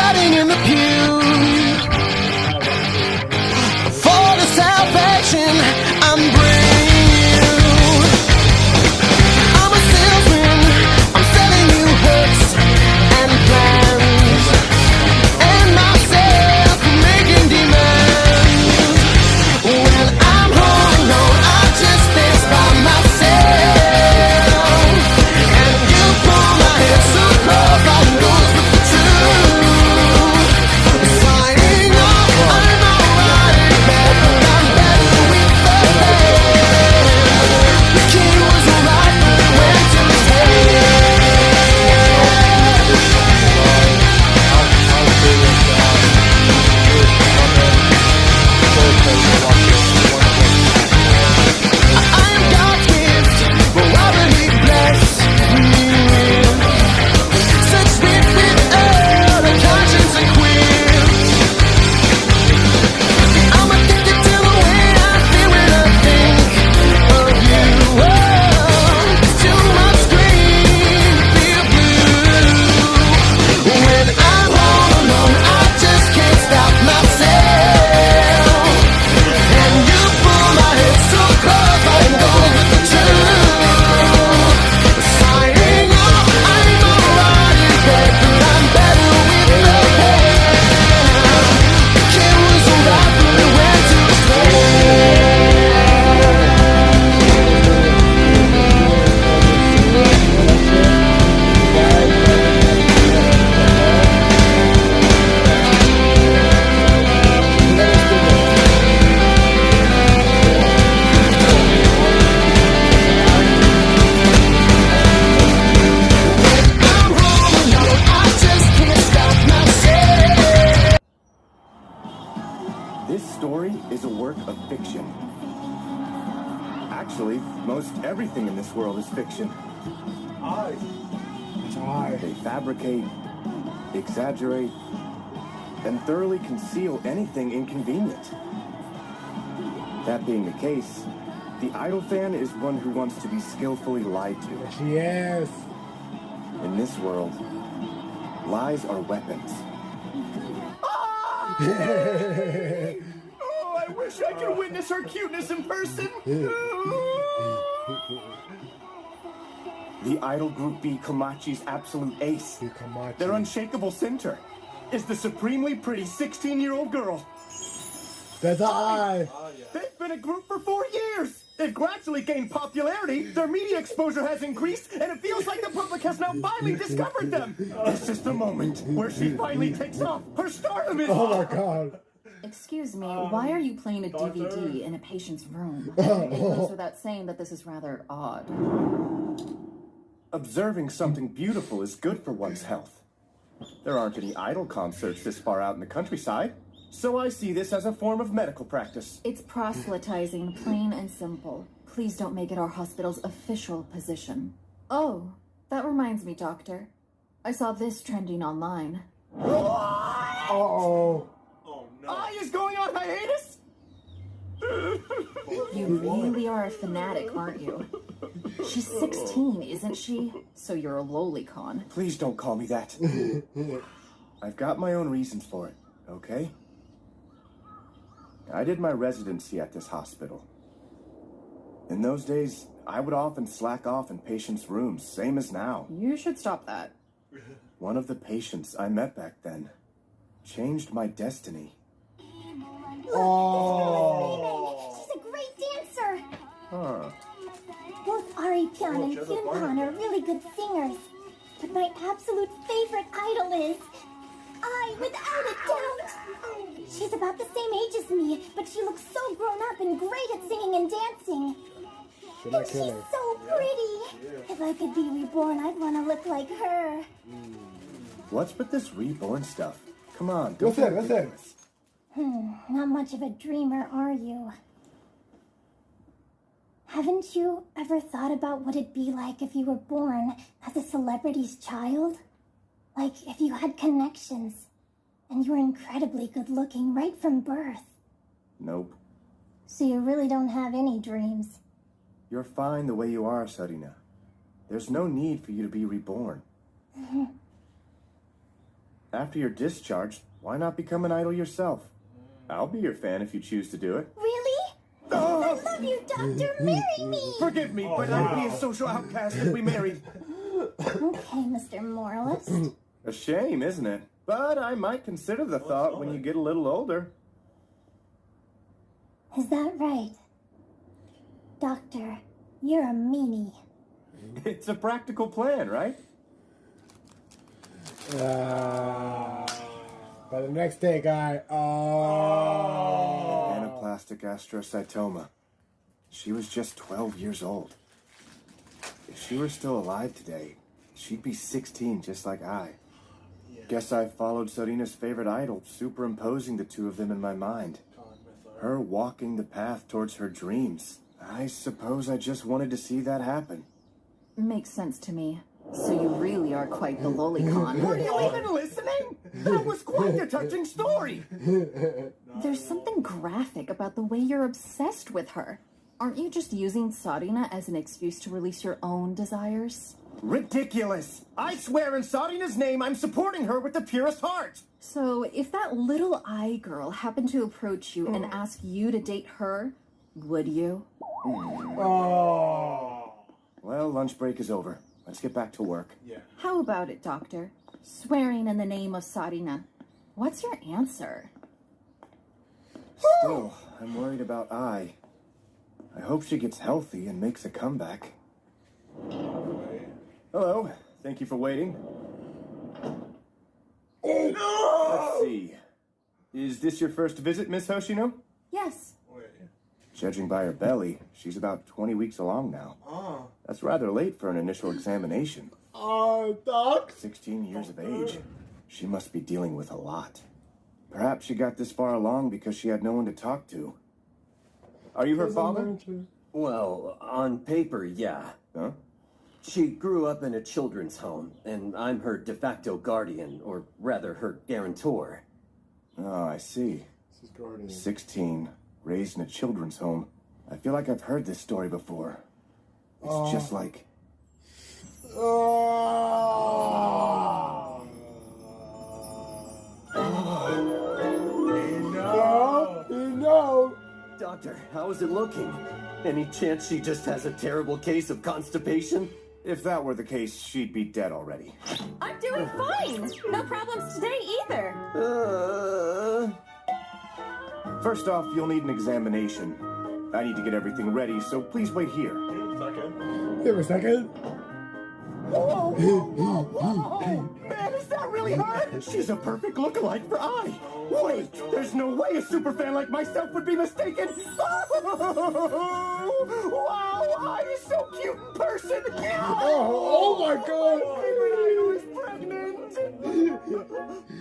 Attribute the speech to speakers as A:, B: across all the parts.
A: sweating in the pew. For the salvation I'm bringing you. I'm a salesman, I'm selling you hopes and plans, and myself making demands. When I'm home alone, I just dance by myself, and you pull my hair so close I goes with the truth. Signing off, I'm alright in bed, but I'm better with the band. The king was alright, but he went to his I am God's gift, wherever he bless me with. Such sweet without a conscience and queer. I'm addicted to the way I feel when I think of you. Oh, it's too much green to feel blue. When I'm all alone, I just can't stop myself, and you pull my head so close I go with the truth. Signing off, I'm alright in bed, but I'm better with the band. The kid was alright, but he went to his I'm home alone, I just can't stop myself.
B: This story is a work of fiction. Actually, most everything in this world is fiction. They fabricate, exaggerate, and thoroughly conceal anything inconvenient. That being the case, the idol fan is one who wants to be skillfully lied to.
C: Yes.
B: In this world, lies are weapons. Oh, I wish I could witness her cuteness in person. The idol group B, Komachi's absolute ace, their unshakable center, is the supremely pretty 16-year-old girl.
C: That's I.
B: They've been a group for 4 years. They've gradually gained popularity, their media exposure has increased, and it feels like the public has now finally discovered them. This is the moment where she finally takes off. Her stardom is...
C: Oh my god.
D: Excuse me, why are you playing a DVD in a patient's room? It goes without saying that this is rather odd.
B: Observing something beautiful is good for one's health. There aren't any idol concerts this far out in the countryside, so I see this as a form of medical practice.
D: It's proselytizing, plain and simple. Please don't make it our hospital's official position. Oh, that reminds me, Doctor. I saw this trending online.
C: Uh-oh.
B: I is going on hiatus?
D: You really are a fanatic, aren't you? She's 16, isn't she? So you're a lolicon.
B: Please don't call me that. I've got my own reasons for it, okay? I did my residency at this hospital. In those days, I would often slack off in patients' rooms, same as now.
D: You should stop that.
B: One of the patients I met back then changed my destiny.
C: Oh.
E: She's a great dancer.
B: Huh.
E: Both Ari Pian and Kyun Pan are really good singers. But my absolute favorite idol is I, without a doubt. She's about the same age as me, but she looks so grown up and great at singing and dancing.
C: Should I
E: And she's
C: kill her?
E: so pretty. If I could be reborn, I'd want to look like her.
B: What's with this reborn stuff? Come on, don't
C: What's that? What's that?
E: Not much of a dreamer, are you? Haven't you ever thought about what it'd be like if you were born as a celebrity's child? Like if you had connections and you were incredibly good looking right from birth.
B: Nope.
E: So you really don't have any dreams.
B: You're fine the way you are, Sarina. There's no need for you to be reborn. after you're discharged, why not become an idol yourself? I'll be your fan if you choose to do it.
E: Really? I love you, Doctor. Marry me.
B: Forgive me, but I'd be a social outcast if we married.
E: Okay, Mr. Moralist.
B: A shame, isn't it? But I might consider the thought when you get a little older.
E: Is that right? Doctor, you're a meanie.
B: It's a practical plan, right?
C: By the next day, guy. Oh.
B: Anaplastic astrocytoma. She was just 12 years old. If she were still alive today, she'd be 16 just like I. Guess I followed Sarina's favorite idol, superimposing the two of them in my mind. Her walking the path towards her dreams. I suppose I just wanted to see that happen.
D: Makes sense to me. So you really are quite the lolicon.
B: Were you even listening? That was quite a touching story.
D: There's something graphic about the way you're obsessed with her. Aren't you just using Sarina as an excuse to release your own desires?
B: Ridiculous! I swear in Sarina's name I'm supporting her with the purest heart!
D: So if that little eye girl happened to approach you and ask you to date her, would you?
C: Oh.
B: Well, lunch break is over. Let's get back to work.
C: Yeah.
D: How about it, Doctor? Swearing in the name of Sarina. What's your answer?
B: Still, I'm worried about I hope she gets healthy and makes a comeback. Hello. Thank you for waiting. Let's see. Is this your first visit, Miss Hoshino?
D: Yes.
B: Judging by her belly, she's about 20 weeks along now. That's rather late for an initial examination.
C: Doc.
B: 16 years of age. She must be dealing with a lot. Perhaps she got this far along because she had no one to talk to. Are you her father?
F: Well, on paper, yeah.
B: Huh?
F: She grew up in a children's home, and I'm her de facto guardian, or rather her guarantor.
B: Oh, I see.
C: This is Guardian.
B: 16, raised in a children's home. I feel like I've heard this story before. It's just like...
C: No.
F: Doctor, how is it looking? Any chance she just has a terrible case of constipation?
B: If that were the case, she'd be dead already.
D: I'm doing fine. No problems today either.
B: First off, you'll need an examination. I need to get everything ready, so please wait here.
C: Give me a second.
B: Whoa! Man, is that really her? She's a perfect lookalike for I. Wait, there's no way a superfan like myself would be mistaken. Wow, I is so cute in person.
C: Oh my God.
B: My idol is pregnant.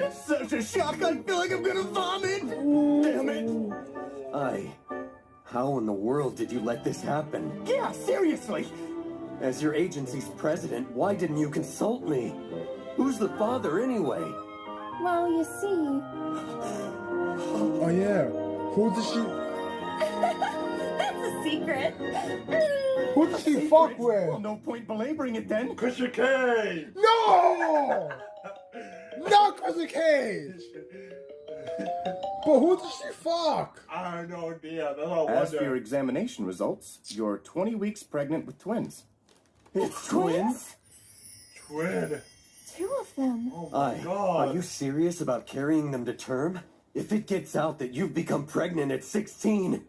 B: It's such a shock. I feel like I'm gonna vomit. Damn it.
F: How in the world did you let this happen?
B: Yeah, seriously.
F: As your agency's president, why didn't you consult me? Who's the father anyway?
D: Well, you see...
C: Oh yeah. Who does she?
D: That's a secret.
C: Who does she fuck
B: Well,
C: with?
B: no point belaboring it then.
C: Christian Cage. No. Not Christian Cage. But who does she fuck?
G: I have no idea. That's all
B: As for your
G: wonder.
B: examination results, you're 20 weeks pregnant with twins.
F: It's twins?
G: Twin.
D: Two of them.
G: Oh my God.
F: Are you serious about carrying them to term? If it gets out that you've become pregnant at 16,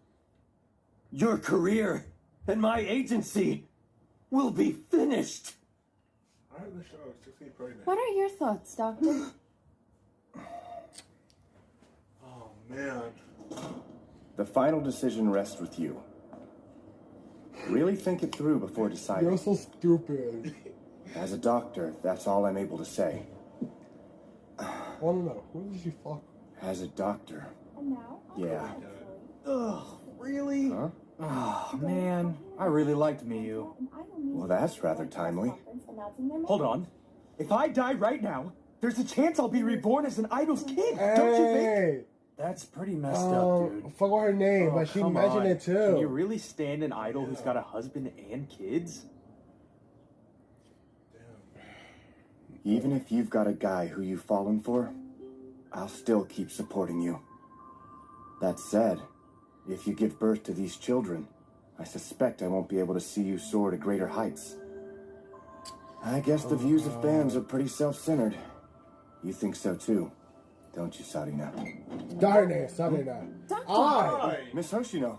F: your career and my agency will be finished.
G: I heard the show is 16 pregnant.
D: What are your thoughts, Doctor?
G: Oh man.
B: The final decision rests with you. Really think it through before deciding.
C: You're so stupid.
B: As a doctor, that's all I'm able to say.
C: I wanna know, who does she fuck?
B: As a doctor,
E: And now?
B: yeah.
H: Ugh, really?
B: Huh?
H: Oh, man. I really liked Miyu.
B: Well, that's rather timely.
H: Hold on. If I die right now, there's a chance I'll be reborn as an idol's kid. Don't you think?
C: Hey.
H: That's pretty messed up, dude.
C: Forgot her name,
H: Oh,
C: but she
H: come
C: mentioned
H: on.
C: it too.
H: Can you really stand an idol who's got a husband and kids?
B: Even if you've got a guy who you've fallen for, I'll still keep supporting you. That said, if you give birth to these children, I suspect I won't be able to see you soar to greater heights. I guess the views of fans are pretty self-centered. You think so too, don't you, Sarina?
C: Sarina. I.
B: Miss Hoshino,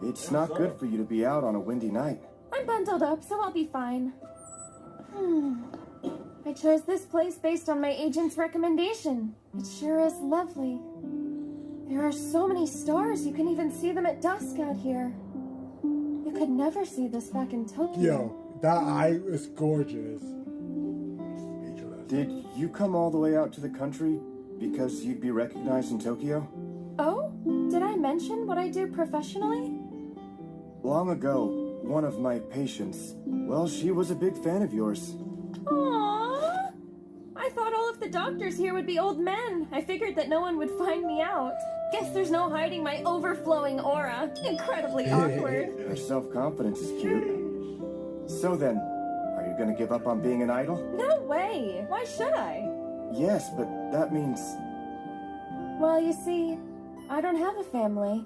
B: it's not good for you to be out on a windy night.
I: I'm bundled up, so I'll be fine. I chose this place based on my agent's recommendation. It sure is lovely. There are so many stars, you can even see them at dusk out here. You could never see this back in Tokyo.
C: Yo, that eye is gorgeous.
B: Did you come all the way out to the country because you'd be recognized in Tokyo?
I: Oh? Did I mention what I do professionally?
B: Long ago, one of my patients, well, she was a big fan of yours.
I: Aww! I thought all of the doctors here would be old men. I figured that no one would find me out. Guess there's no hiding my overflowing aura. Incredibly awkward.
B: Her self-confidence is cute. So then, are you gonna give up on being an idol?
I: No way! Why should I?
B: Yes, but that means...
I: Well, you see, I don't have a family.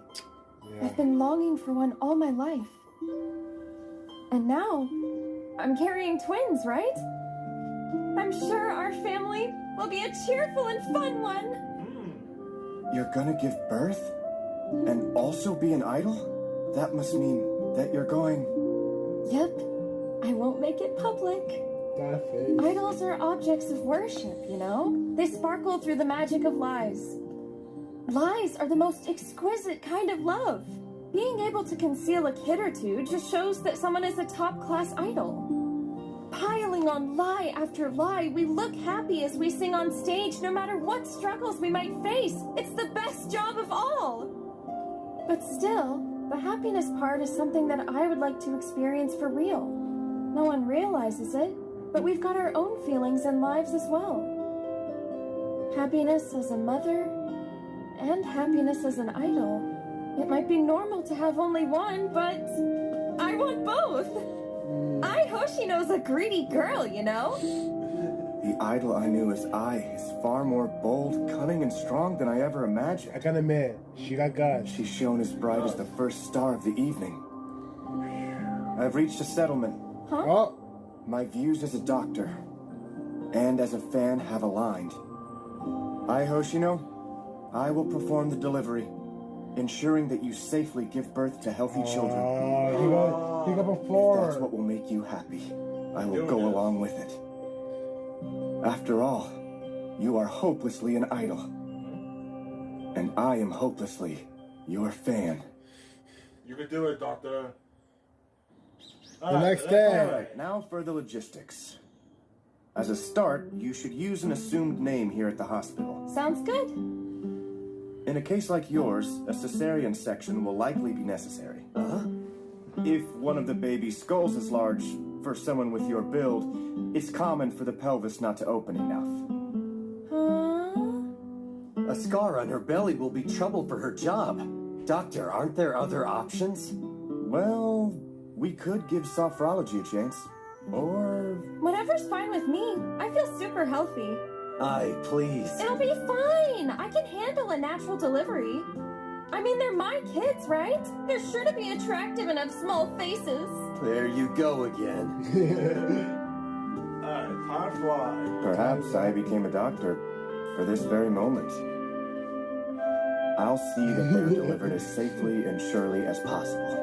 I: I've been longing for one all my life. And now, I'm carrying twins, right? I'm sure our family will be a cheerful and fun one.
B: You're gonna give birth? And also be an idol? That must mean that you're going...
I: Yep. I won't make it public.
C: That face.
I: Idols are objects of worship, you know? They sparkle through the magic of lies. Lies are the most exquisite kind of love. Being able to conceal a kid or two just shows that someone is a top-class idol. Piling on lie after lie, we look happy as we sing on stage no matter what struggles we might face. It's the best job of all. But still, the happiness part is something that I would like to experience for real. No one realizes it, but we've got our own feelings and lives as well. Happiness as a mother, and happiness as an idol. It might be normal to have only one, but I want both. Hoshino's a greedy girl, you know?
B: The idol I knew as I is far more bold, cunning, and strong than I ever imagined.
C: I gotta admit, she got guts.
B: She shone as bright as the first star of the evening. I've reached a settlement.
I: Huh?
C: Oh,
B: My views as a doctor and as a fan have aligned. I, Hoshino, I will perform the delivery, ensuring that you safely give birth to healthy children.
C: he got
B: If
C: before.
B: that's what will make you happy, I will go along with it. After all, you are hopelessly an idol. And I am hopelessly your fan.
G: You can do it, Doctor.
C: The next day.
B: Alright, now for the logistics. As a start, you should use an assumed name here at the hospital.
I: Sounds good.
B: In a case like yours, a cesarean section will likely be necessary. If one of the baby's skulls is large, for someone with your build, it's common for the pelvis not to open enough.
I: Huh?
F: A scar on her belly will be trouble for her job. Doctor, aren't there other options?
B: Well, we could give sophrology a chance. Or...
I: Whatever's fine with me. I feel super healthy.
F: Aye, please.
I: It'll be fine. I can handle a natural delivery. I mean, they're my kids, right? They're sure to be attractive and have small faces.
F: There you go again.
G: Alright, time flies.
B: perhaps I became a doctor for this very moment. I'll see that they're delivered as safely and surely as possible.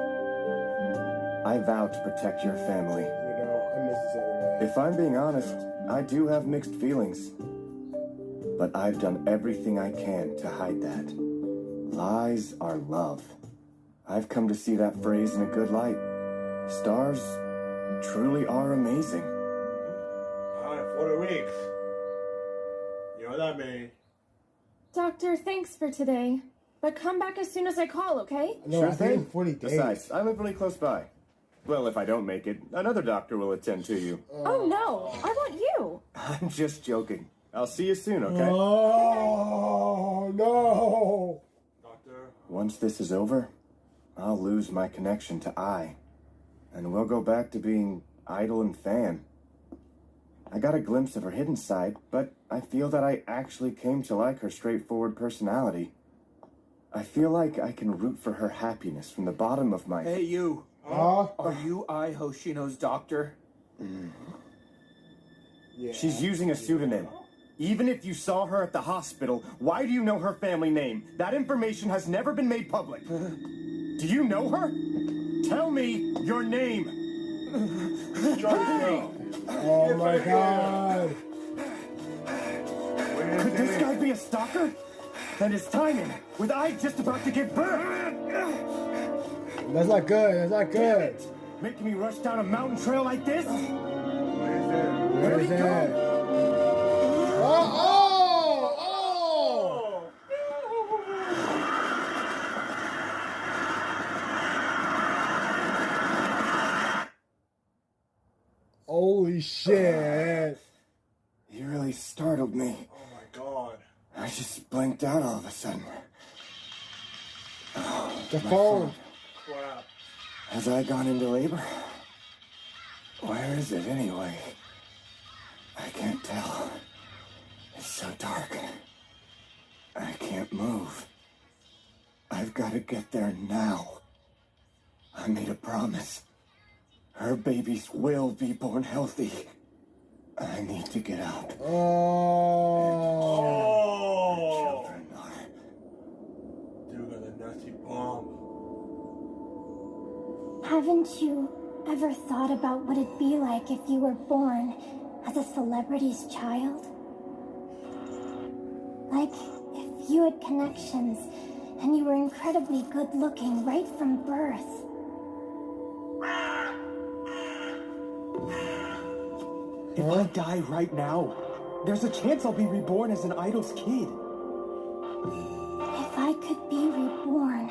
B: I vow to protect your family.
C: You know, I miss this anime.
B: If I'm being honest, I do have mixed feelings. But I've done everything I can to hide that. Lies are love. I've come to see that phrase in a good light. Stars truly are amazing.
G: Alright, 4 weeks. You know what that means.
I: Doctor, thanks for today. But come back as soon as I call, okay?
C: No,
B: Sure
C: I think
B: thing.
C: it's 40 days.
B: Besides, I live really close by. Well, if I don't make it, another doctor will attend to you.
I: Oh no, I want you.
B: I'm just joking. I'll see you soon, okay?
C: Oh, no.
G: Doctor.
B: Once this is over, I'll lose my connection to I. And we'll go back to being idol and fan. I got a glimpse of her hidden side, but I feel that I actually came to like her straightforward personality. I feel like I can root for her happiness from the bottom of my...
H: Hey, you.
C: Huh?
H: Are you Ai Hoshino's doctor?
C: Yeah.
B: She's using a pseudonym. Even if you saw her at the hospital, why do you know her family name? That information has never been made public. Do you know her? Tell me your name.
C: Oh my god.
B: Could this guy be a stalker? And his timing, with I just about to give birth.
C: That's not good. That's not good.
B: Making me rush down a mountain trail like this?
C: Where is that? Oh! Holy shit.
B: You really startled me.
G: Oh my god.
B: I just blanked out all of a sudden.
C: The phone.
G: Crap.
B: Has I gone into labor? Where is it anyway? I can't tell. It's so dark. I can't move. I've got to get there now. I made a promise. Her babies will be born healthy. I need to get out.
C: Oh.
B: Children are.
G: Dude got a nasty bomb.
E: Haven't you ever thought about what it'd be like if you were born as a celebrity's child? Like, if you had connections and you were incredibly good looking right from birth.
H: If I die right now, there's a chance I'll be reborn as an idol's kid.
E: If I could be reborn.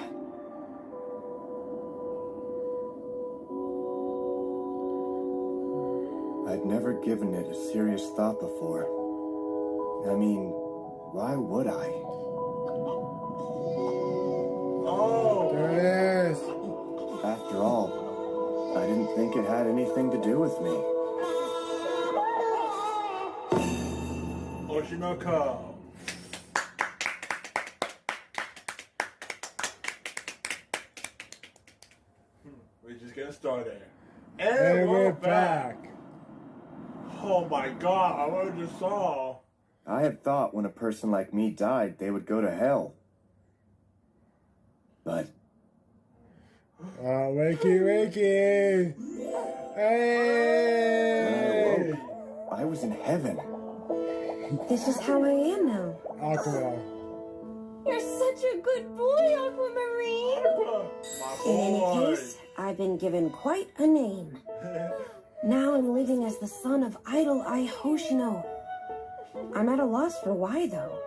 B: I'd never given it a serious thought before. I mean, why would I?
G: Oh!
C: There it is.
B: After all, I didn't think it had anything to do with me.
G: Oshinoko. We're just getting started.
C: And we're back.
G: Oh my god, I already just saw.
B: I had thought when a person like me died, they would go to hell. But
C: Wakey. Hey.
B: when I awoke, I was in heaven.
J: This is how I am now.
C: Aqua.
I: You're such a good boy, Aquamarine.
G: My
J: In any
G: boy.
J: case, I've been given quite a name. Now I'm living as the son of idol Ai Hoshino. I'm at a loss for why, though.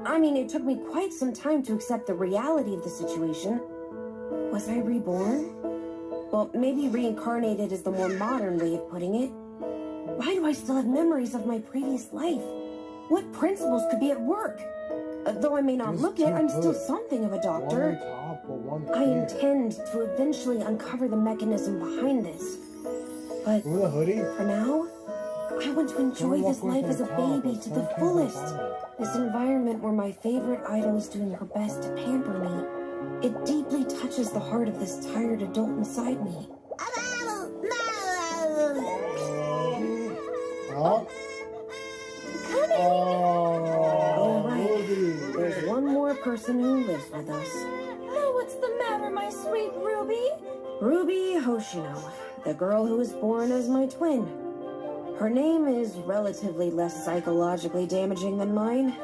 J: I mean, it took me quite some time to accept the reality of the situation. Was I reborn? Well, maybe reincarnated is the more modern way of putting it. Why do I still have memories of my previous life? What principles could be at work? Though I may not look it, I'm still something of a doctor. I intend to eventually uncover the mechanism behind this. But
C: Ooh, the hoodie.
J: for now, I want to enjoy this life as a baby to the fullest. This environment where my favorite idol is doing her best to pamper me. It deeply touches the heart of this tired adult inside me.
C: Huh?
J: All right.
C: Ruby.
J: There's one more person who lives with us.
I: Oh, what's the matter, my sweet Ruby?
J: Ruby Hoshino, the girl who was born as my twin. Her name is relatively less psychologically damaging than mine.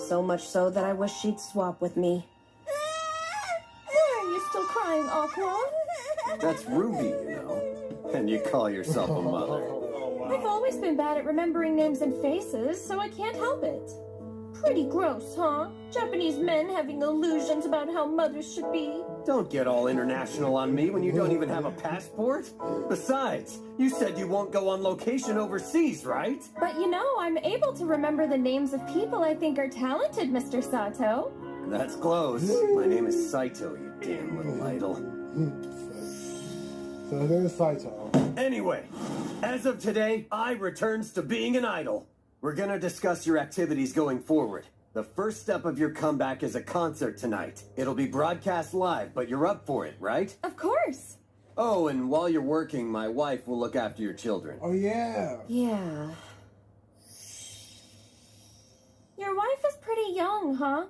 J: So much so that I wish she'd swap with me.
I: Why are you still crying, Aqua?
F: That's Ruby, you know. And you call yourself a mother.
I: I've always been bad at remembering names and faces, so I can't help it. Pretty gross, huh? Japanese men having illusions about how mothers should be.
F: Don't get all international on me when you don't even have a passport. Besides, you said you won't go on location overseas, right?
I: But you know, I'm able to remember the names of people I think are talented, Mr. Sato.
F: That's close. My name is Saito, you damn little idol.
C: So there's Saito.
F: Anyway, As of today, I returns to being an idol. We're gonna discuss your activities going forward. The first step of your comeback is a concert tonight. It'll be broadcast live, but you're up for it, right?
I: Of course.
F: Oh, and while you're working, my wife will look after your children.
C: Oh, yeah.
J: Yeah.
I: Your wife is pretty young, huh?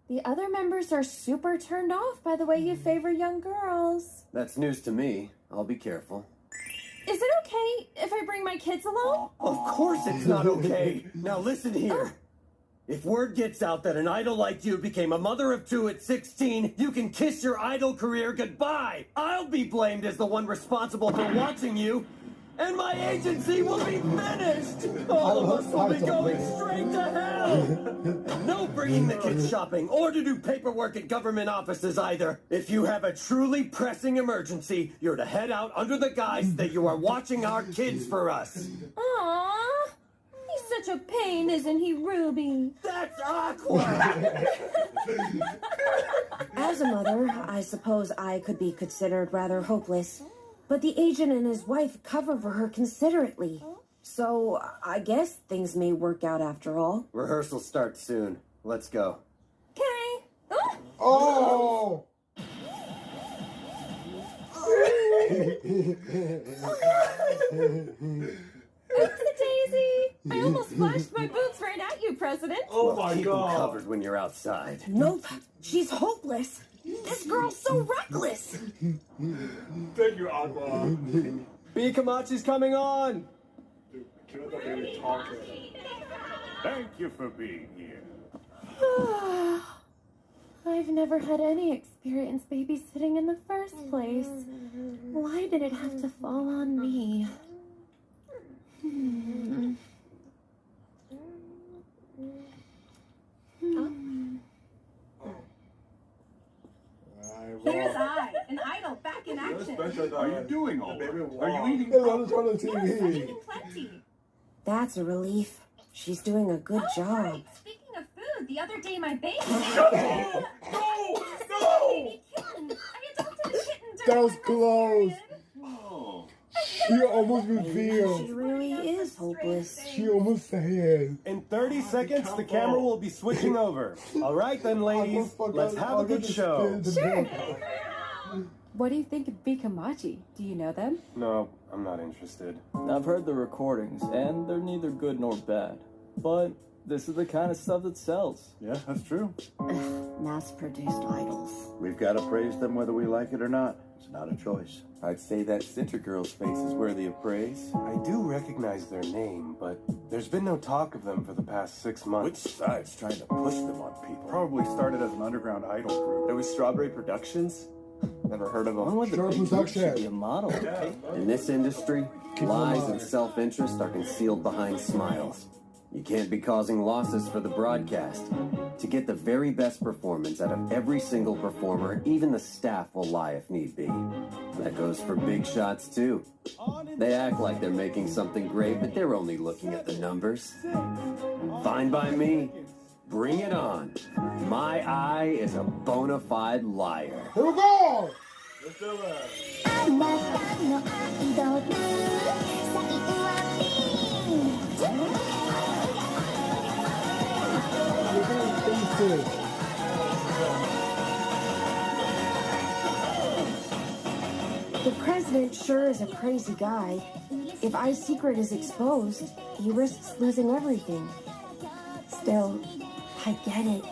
I: The other members are super turned off by the way you favor young girls.
F: That's news to me. I'll be careful.
I: Is it okay if I bring my kids along?
F: Of course it's not okay. Now listen here. If word gets out that an idol like you became a mother of 2 at 16, you can kiss your idol career goodbye. I'll be blamed as the one responsible for watching you, and my agency will be finished. All of us will be going straight to hell. No bringing the kids shopping or to do paperwork at government offices either. If you have a truly pressing emergency, you're to head out under the guise that you are watching our kids for us.
I: Aww. He's such a pain, isn't he, Ruby?
F: That's awkward!
J: As a mother, I suppose I could be considered rather hopeless. But the agent and his wife cover for her considerately. So I guess things may work out after all.
F: Rehearsal starts soon. Let's go.
I: Okay.
C: Oh!
I: Oopsie-daisy! I almost flashed my boots right at you, President.
G: Oh my
F: Keep them
G: god.
F: covered when you're outside.
J: Nope, she's hopeless. This girl's so reckless.
G: Thank you, Aqua.
H: B. Kamachi's coming on!
G: Dude, kill the baby talking.
K: Thank you for being here.
I: I've never had any experience babysitting in the first place. Why did it have to fall on me?
L: Here's I, an idol back in action.
K: Are you doing all right? Are you eating?
C: Hey, I'm trying to
L: Yes, I'm
C: TV.
L: eating plenty.
J: That's a relief. She's doing a good
L: Oh,
J: job.
L: right. Speaking of food, the other day my baby.
G: Shut up! No! No!
L: Baby kitten. I adopted a kitten during
C: That was
L: my
C: close.
K: Oh.
C: She almost
J: She
C: revealed.
J: really is hopeless.
C: She almost said.
H: In 30 seconds, the camera will be switching over. All right then, ladies. Let's have a good show.
M: What do you think of Bikamachi? Do you know them?
H: No, I'm not interested.
N: I've heard the recordings, and they're neither good nor bad. But this is the kind of stuff that sells.
K: Yeah, that's true.
J: Mass-produced idols.
K: We've got to praise them whether we like it or not. It's not a choice.
N: I'd say that Sinter girl's face is worthy of praise.
H: I do recognize their name, but there's been no talk of them for the past 6 months.
K: Which side's trying to push them on people?
H: Probably started as an underground idol group.
N: There was Strawberry Productions. Never heard of them. One with the
C: Sure,
N: big
C: who's
N: boobs
C: that?
N: should be a model.
F: In this industry, lies and self-interest are concealed behind smiles. You can't be causing losses for the broadcast. To get the very best performance out of every single performer, even the staff will lie if need be. That goes for big shots too. They act like they're making something great, but they're only looking at the numbers. Fine by me. Bring it on. My eye is a bona fide liar.
C: Here we go!
G: Let's do it.
E: あなたのアイドル最後はピン
J: The president sure is a crazy guy. If I's secret is exposed, he risks losing everything. Still, I get it.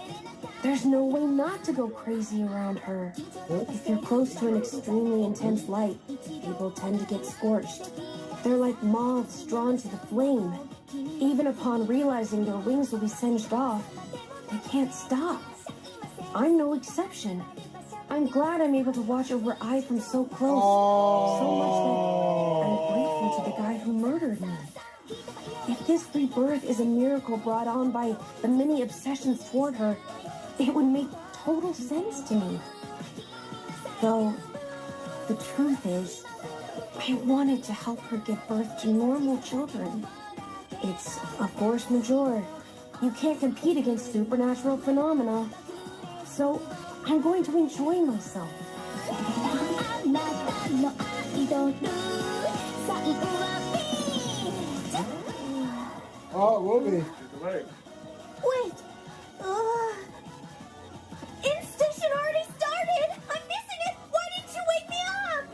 J: There's no way not to go crazy around her. If you're close to an extremely intense light, people tend to get scorched. They're like moths drawn to the flame. Even upon realizing their wings will be singed off, they can't stop. I'm no exception. I'm glad I'm able to watch over I from so close. So much that I'm grateful to the guy who murdered me. If this rebirth is a miracle brought on by the many obsessions toward her, it would make total sense to me. Though, the truth is, I wanted to help her give birth to normal children. It's a force majeure. You can't compete against supernatural phenomena. So, I'm going to enjoy myself.
E: あなたのアイドル最後はピン
C: Oh, Ruby.
G: She's awake.
E: Wait. In-station already started. I'm missing it. Why didn't you wake me up?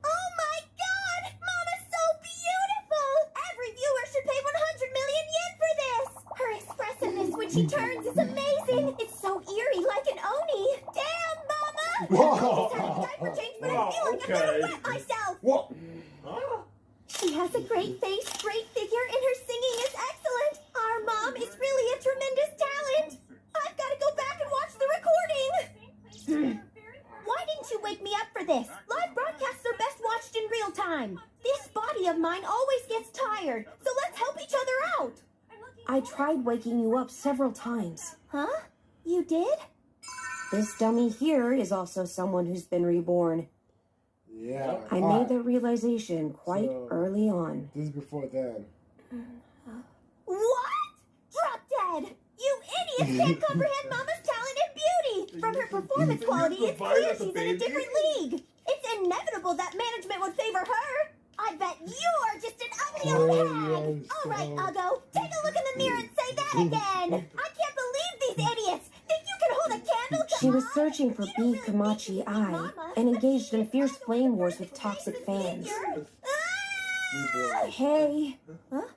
E: Oh my God! Mama's so beautiful. Every viewer should pay 100 million yen for this. Her expressiveness when she turns is amazing. It's so eerie, like an oni. Damn, Mama!
C: Whoa.
E: I just had a diaper change, but I feel like I'm gonna wet myself.
C: What?
E: She has a great face, great figure, and her singing is excellent. Our mom is really a tremendous talent. I've got to go back and watch the recording. Why didn't you wake me up for this? Live broadcasts are best watched in real time. This body of mine always gets tired, so let's help each other out.
J: I tried waking you up several times.
E: Huh? You did?
J: This dummy here is also someone who's been reborn.
C: Yeah.
J: I made that realization quite
C: So-
J: early on.
C: This is before then.
E: What? Drop dead! You idiots can't comprehend Mama's talent and beauty! From her performance quality, it's clear she's in a different league. It's inevitable that management would favor her. I bet you are just an ugly old hag! Alright, Uggo, take a look in the mirror and say that again! I can't believe these idiots! Think you can hold a candle to
J: She was searching for B. Kamachi Eye and engaged in fierce flame wars with toxic fans. Hey.
E: Huh?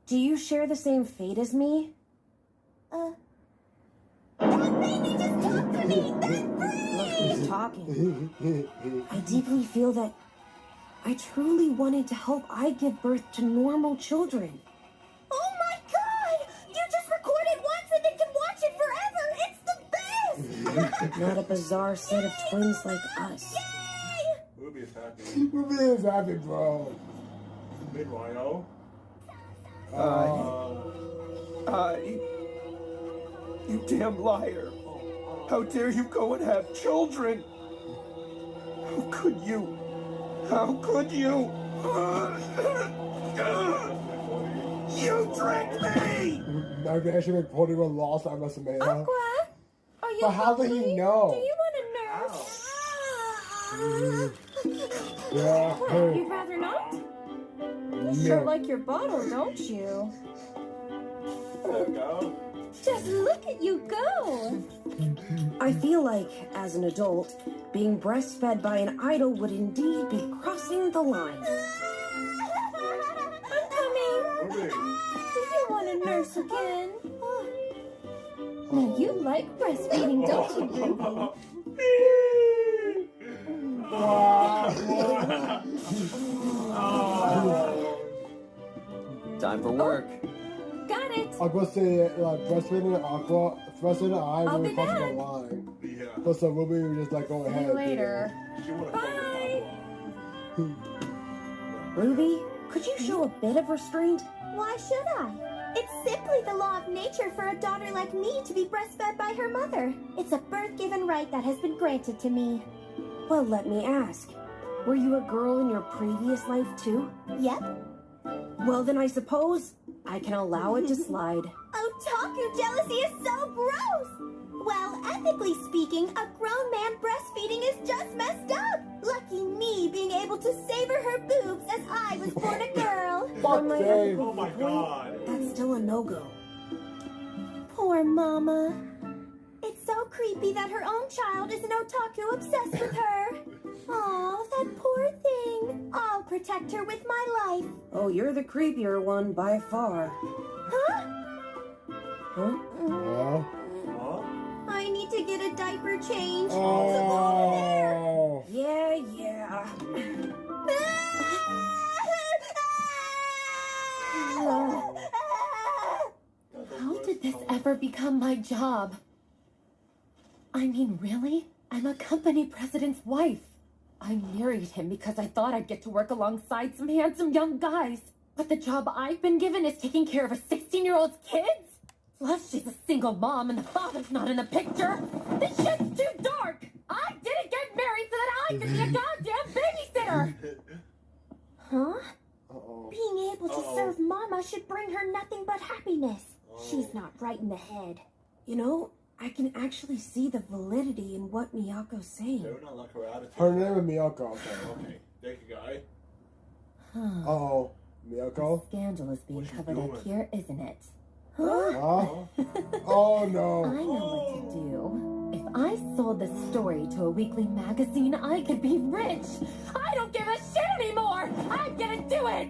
J: Do you share the same fate as me?
E: That baby just talked to me! That's
J: Look who's talking. I deeply feel that I truly wanted to help I give birth to normal children.
E: Oh my God! You just recorded once and then can watch it forever! It's the best!
J: Not a bizarre set of twins like us.
G: Ruby is happy.
C: Ruby is happy, bro.
G: Meanwhile,
H: You damn liar. How dare you go and have children? How could you? How could you? You tricked me!
C: Maybe I should make 41 lost. I must have made her.
I: Aqua, are you
C: But how did he know?
I: Do you want a nurse?
C: Yeah.
I: What,
C: Hey.
I: you'd rather not? You
C: No.
I: sure like your bottle, don't you?
G: there we go.
I: Just look at you go!
J: I feel like, as an adult, being breastfed by an idol would indeed be crossing the line.
I: I'm coming!
G: Ruby.
I: Do you want a nurse again? Now you like breastfeeding, don't you, Ruby?
N: Time for work.
I: Got it!
C: I'm gonna say breastfeeding Aqua, breastfeeding I
I: I'll
C: really
I: be
C: crossing the
I: back.
C: line.
G: Yeah.
C: But so Ruby would just like go
I: See
C: ahead.
I: you later.
G: She wanna
I: Bye!
J: Ruby, could you show a bit of restraint?
E: Why should I? It's simply the law of nature for a daughter like me to be breastfed by her mother. It's a birth-given right that has been granted to me.
J: Well, let me ask. Were you a girl in your previous life, too?
E: Yep.
J: Well, then I suppose I can allow it to slide.
E: Otaku jealousy is so gross! Well, ethically speaking, a grown man breastfeeding is just messed up. Lucky me being able to savor her boobs as I was born a girl.
J: From my
C: Dave.
J: ethical
G: Oh my
J: viewpoint,
G: God.
J: that's still a no-go.
E: Poor mama. It's so creepy that her own child is an otaku obsessed with her. Oh, that poor thing. I'll protect her with my life.
J: Oh, you're the creepier one by far.
E: Huh?
J: Huh?
C: Yeah.
E: I need to get a diaper change.
C: Oh.
J: Yeah.
D: How did this ever become my job? I mean, really? I'm a company president's wife. I married him because I thought I'd get to work alongside some handsome young guys. But the job I've been given is taking care of a 16-year-old's kids? Plus, she's a single mom and the father's not in the picture. This shit's too dark. I didn't get married so that I could be a goddamn babysitter.
E: Huh? Being able to serve Mama should bring her nothing but happiness. She's not right in the head.
J: You know, I can actually see the validity in what Miyako's saying.
G: Don't not like her attitude.
C: Her name is Miyako.
G: Okay, thank you, guy.
C: Uh-oh. Miyako?
D: Scandal is being covered up here, isn't it?
C: Huh? Oh no.
D: I know what to do. If I sold this story to a weekly magazine, I could be rich. I don't give a shit anymore. I'm gonna do it.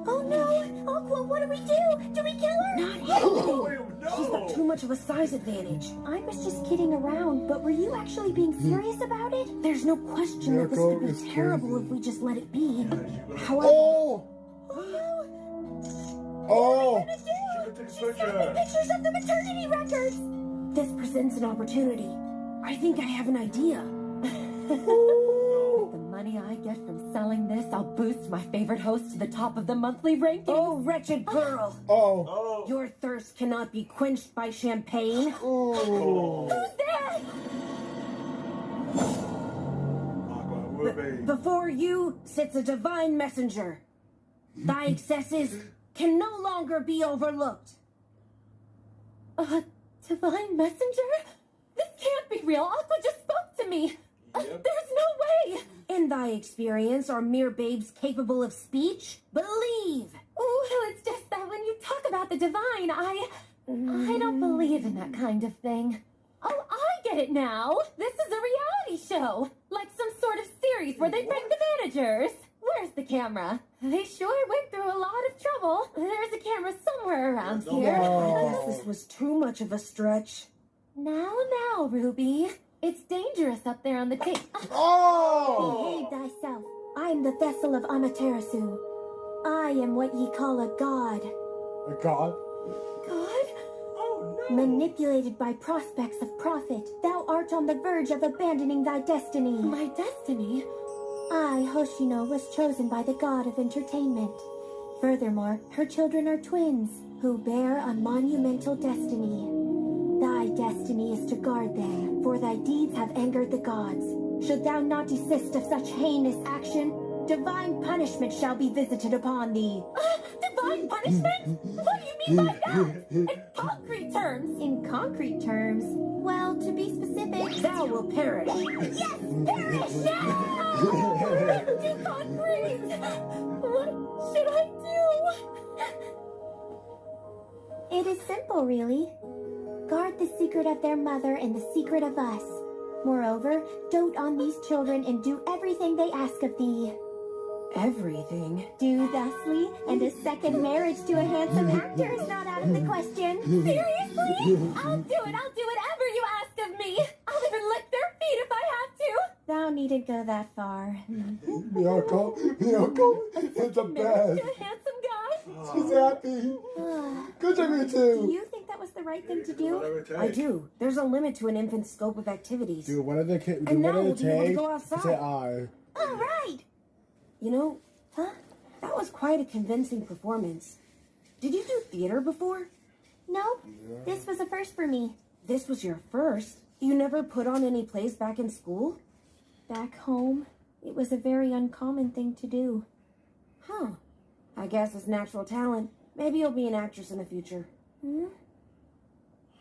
E: Oh no! Aqua, what do we do? Do we kill her?
J: Not happening. She's got too much of a size advantage.
E: I was just kidding around, but were you actually being serious about it?
J: There's no question that this
C: Miyako
J: could
C: is
J: be terrible
C: crazy.
J: if we just let it be. However,
C: Oh! Oh!
E: She's got the pictures of the maternity records!
J: this presents an opportunity. I think I have an idea.
D: The money I get from selling this, I'll boost my favorite host to the top of the monthly rankings.
J: Oh, wretched girl.
C: Oh!
J: Your thirst cannot be quenched by champagne.
C: Oh!
D: Who's there?
J: Before you sits a divine messenger. Thy excesses can no longer be overlooked.
D: Divine messenger? This can't be real. Aqua just spoke to me. There's no way.
J: In thy experience, are mere babes capable of speech? Believe.
D: Oh, it's just that when you talk about the divine, I don't believe in that kind of thing. Oh, I get it now. This is a reality show. Like some sort of series where they prank the managers. Where's the camera? They sure went through a lot of trouble. There's a camera somewhere around here.
J: I guess this was too much of a stretch.
D: Now, Ruby. It's dangerous up there on the tape.
C: Oh!
E: Behave thyself. I am the vessel of Amaterasu. I am what ye call a god.
C: A god?
D: God?
E: Manipulated by prospects of profit, thou art on the verge of abandoning thy destiny.
D: My destiny?
E: I, Hoshino, was chosen by the god of entertainment. Furthermore, her children are twins, who bear a monumental destiny. Thy destiny is to guard them, for thy deeds have angered the gods. Should thou not desist of such heinous action, divine punishment shall be visited upon thee.
D: Divine punishment? What do you mean by that? In concrete terms.
E: In concrete terms? Well, to be specific,
J: Thou will perish.
E: yes, perish!
D: Too concrete. What should I do?
E: It is simple, really. Guard the secret of their mother and the secret of us. Moreover, dote on these children and do everything they ask of thee.
J: Everything.
E: Do thusly, and a second marriage to a handsome actor is not out of the question.
D: Seriously? I'll do it. I'll do whatever you ask of me. I'll even lick their feet if I have to.
E: Thou needn't go that far.
C: Miyako is the
D: Married
C: best.
D: to a handsome guy.
C: She's happy. Good job, you
E: Do
C: two.
E: you think that was the right thing to do?
J: I do. There's a limit to an infant's scope of activities.
C: Do what did it
J: And now
C: take?
J: we'll be able to go
C: I
J: outside.
C: say I.
E: All right.
J: You know, that was quite a convincing performance. Did you do theater before?
E: No, this was a first for me.
J: This was your first? You never put on any plays back in school?
E: Back home, it was a very uncommon thing to do.
J: Huh. I guess it's natural talent. Maybe you'll be an actress in the future.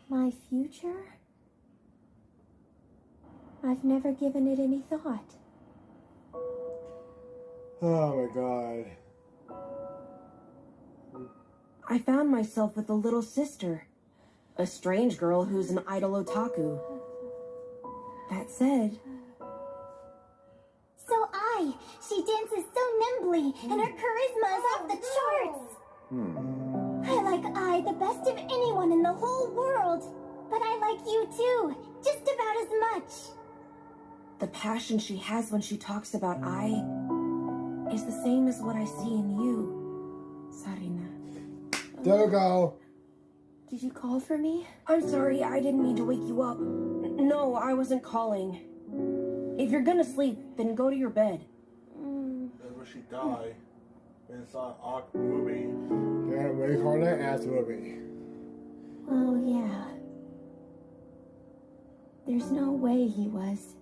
E: My future? I've never given it any thought.
C: Oh my god.
J: I found myself with a little sister. A strange girl who's an idol otaku. That said...
E: So she dances so nimbly, and her charisma is off the charts. I like the best of anyone in the whole world. But I like you too, just about as much.
J: The passion she has when she talks about is the same as what I see in you, Sarina.
C: There we go.
E: Did you call for me?
J: I'm sorry, I didn't mean to wake you up. No, I wasn't calling. If you're gonna sleep, then go to your bed.
G: That's where she died. Inside our movie.
C: Yeah, we call that ass movie.
E: Oh, yeah. There's no way he was.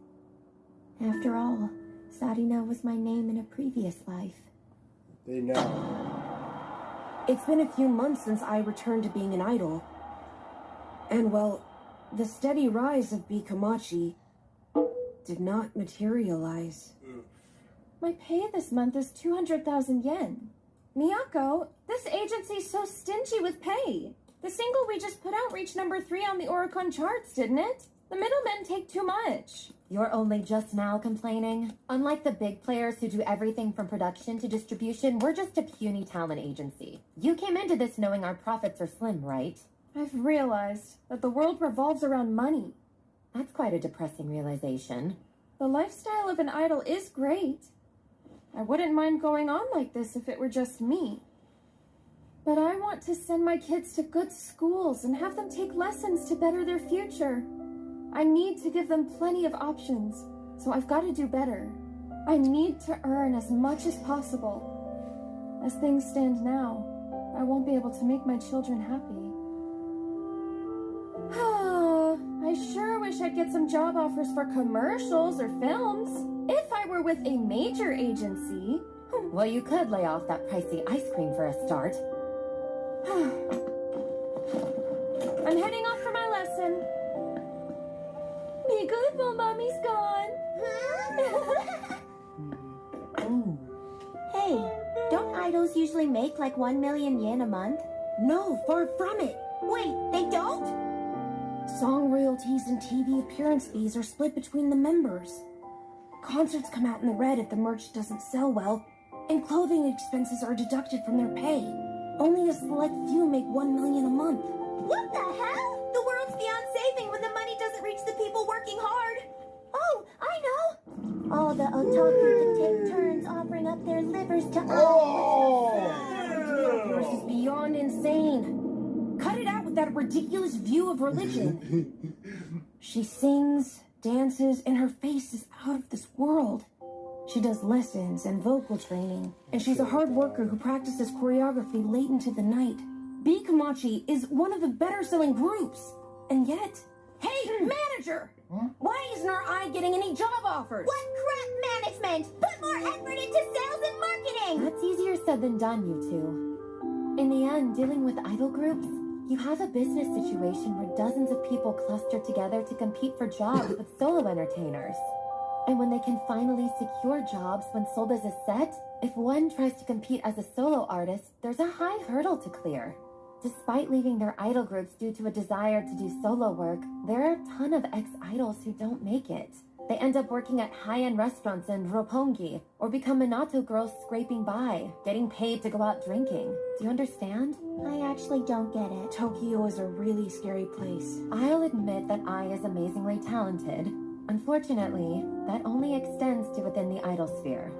E: After all, Sarina was my name in a previous life.
C: They know.
J: It's been a few months since I returned to being an idol. And well, the steady rise of Bikamachi did not materialize.
D: My pay this month is 200,000 yen.
I: Miyako, this agency's so stingy with pay. The single we just put out reached number 3 on the Oricon charts, didn't it? The middlemen take too much.
D: You're only just now complaining? Unlike the big players who do everything from production to distribution, we're just a puny talent agency. You came into this knowing our profits are slim, right?
I: I've realized that the world revolves around money.
D: That's quite a depressing realization.
I: The lifestyle of an idol is great. I wouldn't mind going on like this if it were just me. But I want to send my kids to good schools and have them take lessons to better their future. I need to give them plenty of options, so I've got to do better. I need to earn as much as possible. As things stand now, I won't be able to make my children happy. I sure wish I'd get some job offers for commercials or films. If I were with a major agency.
D: Well, you could lay off that pricey ice cream for a start.
I: I'm heading off for my lesson. Be good while Mommy's gone.
E: Hey, don't idols usually make like 1 million yen a month?
J: No, far from it.
E: Wait, they don't?
J: Song royalties and TV appearance fees are split between the members. Concerts come out in the red if the merch doesn't sell well, and clothing expenses are deducted from their pay. Only a select few make 1 million a month.
E: What the hell? The world's beyond saving when the money doesn't reach the people working hard. Oh, I know. All the otaku that take turns offering up their livers to
J: Yours is beyond insane. Cut it out with that ridiculous view of religion. She sings, dances, and her face is out of this world. She does lessons and vocal training, and she's a hard worker who practices choreography late into the night. Bikamachi is one of the better-selling groups, and yet... Hey, manager! Why isn't our eye getting any job offers?
E: What crap management? Put more effort into sales and marketing!
D: That's easier said than done, you two. In the end, dealing with idol groups, you have a business situation where dozens of people cluster together to compete for jobs with solo entertainers. And when they can finally secure jobs when sold as a set, if one tries to compete as a solo artist, there's a high hurdle to clear. Despite leaving their idol groups due to a desire to do solo work, there are a ton of ex-idols who don't make it. They end up working at high-end restaurants in Roppongi, or become Minato girls scraping by, getting paid to go out drinking. Do you understand?
E: I actually don't get it.
J: Tokyo is a really scary place.
D: I'll admit that Ai is amazingly talented. Unfortunately, that only extends to within the idol sphere.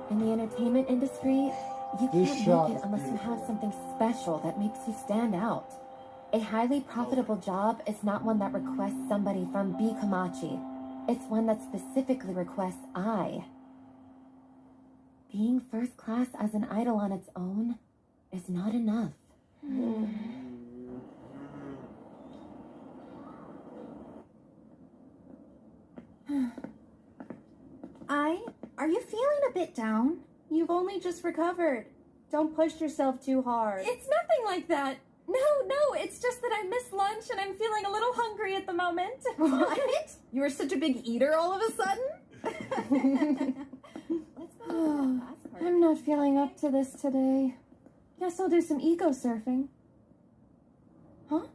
D: In the entertainment industry, you can't make it unless you have something special that makes you stand out. A highly profitable job is not one that requests somebody from Bikamachi. It's one that specifically requests Ai. Being first class as an idol on its own is not enough.
L: Are you feeling a bit down? You've only just recovered. Don't push yourself too hard.
I: It's nothing like that. No, it's just that I missed lunch and I'm feeling a little hungry at the moment.
L: What? You were such a big eater all of a sudden?
I: Let's go to the class party. I'm not feeling up to this today. Guess I'll do some ego surfing. Huh?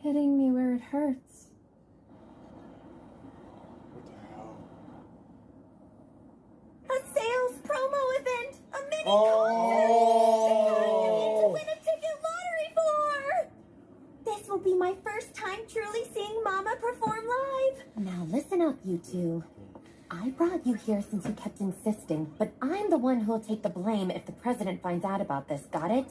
I: Hitting me where it hurts.
E: A sales promo event! A mini
C: Oh!
E: concert! You need to win a ticket lottery for! This will be my first time truly seeing Mama perform live!
D: Now listen up, you two. I brought you here since you kept insisting, but I'm the one who'll take the blame if the president finds out about this, got it?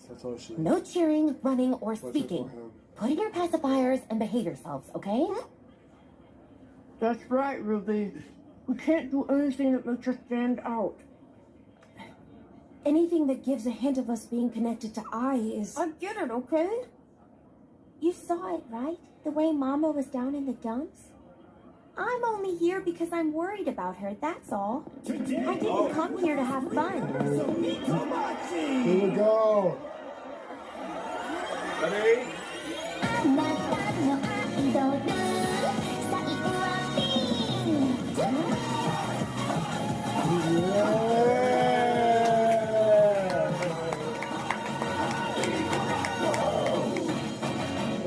C: Satoshi.
D: No cheering, running, or
C: What's it
D: speaking.
C: for him?
D: Put in your pacifiers and behave yourselves, okay?
J: That's right, Ruby. We can't do anything that makes us stand out. Anything that gives a hint of us being connected to Ai is...
E: I get it, okay? You saw it, right? The way Mama was down in the dumps? I'm only here because I'm worried about her, that's all. I didn't come here to have fun.
C: Here we go.
G: Ready?
E: あなたのアイドル最後は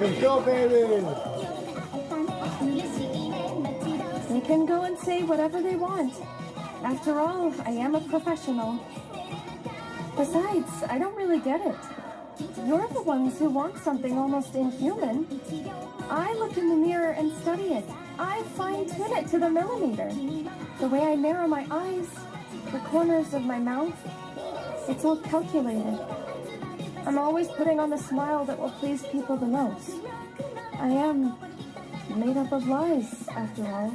C: Let's go, baby!
I: They can go and say whatever they want. After all, I am a professional. Besides, I don't really get it. You're the ones who want something almost inhuman. I look in the mirror and study it. I fine-tune it to the millimeter. The way I narrow my eyes, the corners of my mouth, it's all calculated. I'm always putting on the smile that will please people the most. I am made up of lies, after all.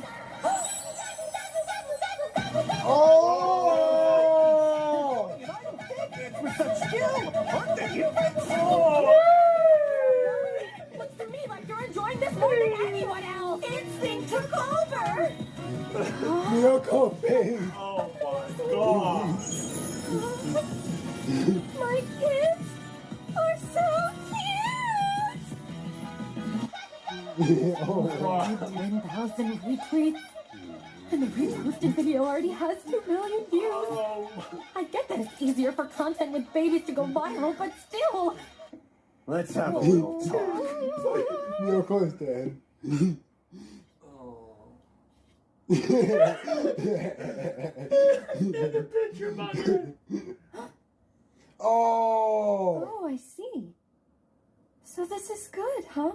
C: Oh!
A: With such skill! What did you think?
D: Looks to me like you're enjoying this more than anyone else. Instinct took over.
C: Miracle face!
G: Oh my god!
I: My kids are so cute!
C: Oh,
D: 10,000 retweets. And the reposted video already has 2 million views. I get that it's easier for content with babies to go viral, but still.
F: Let's have a little talk.
C: Miracle is dead. Oh!
I: Oh, I see. So this is good, huh?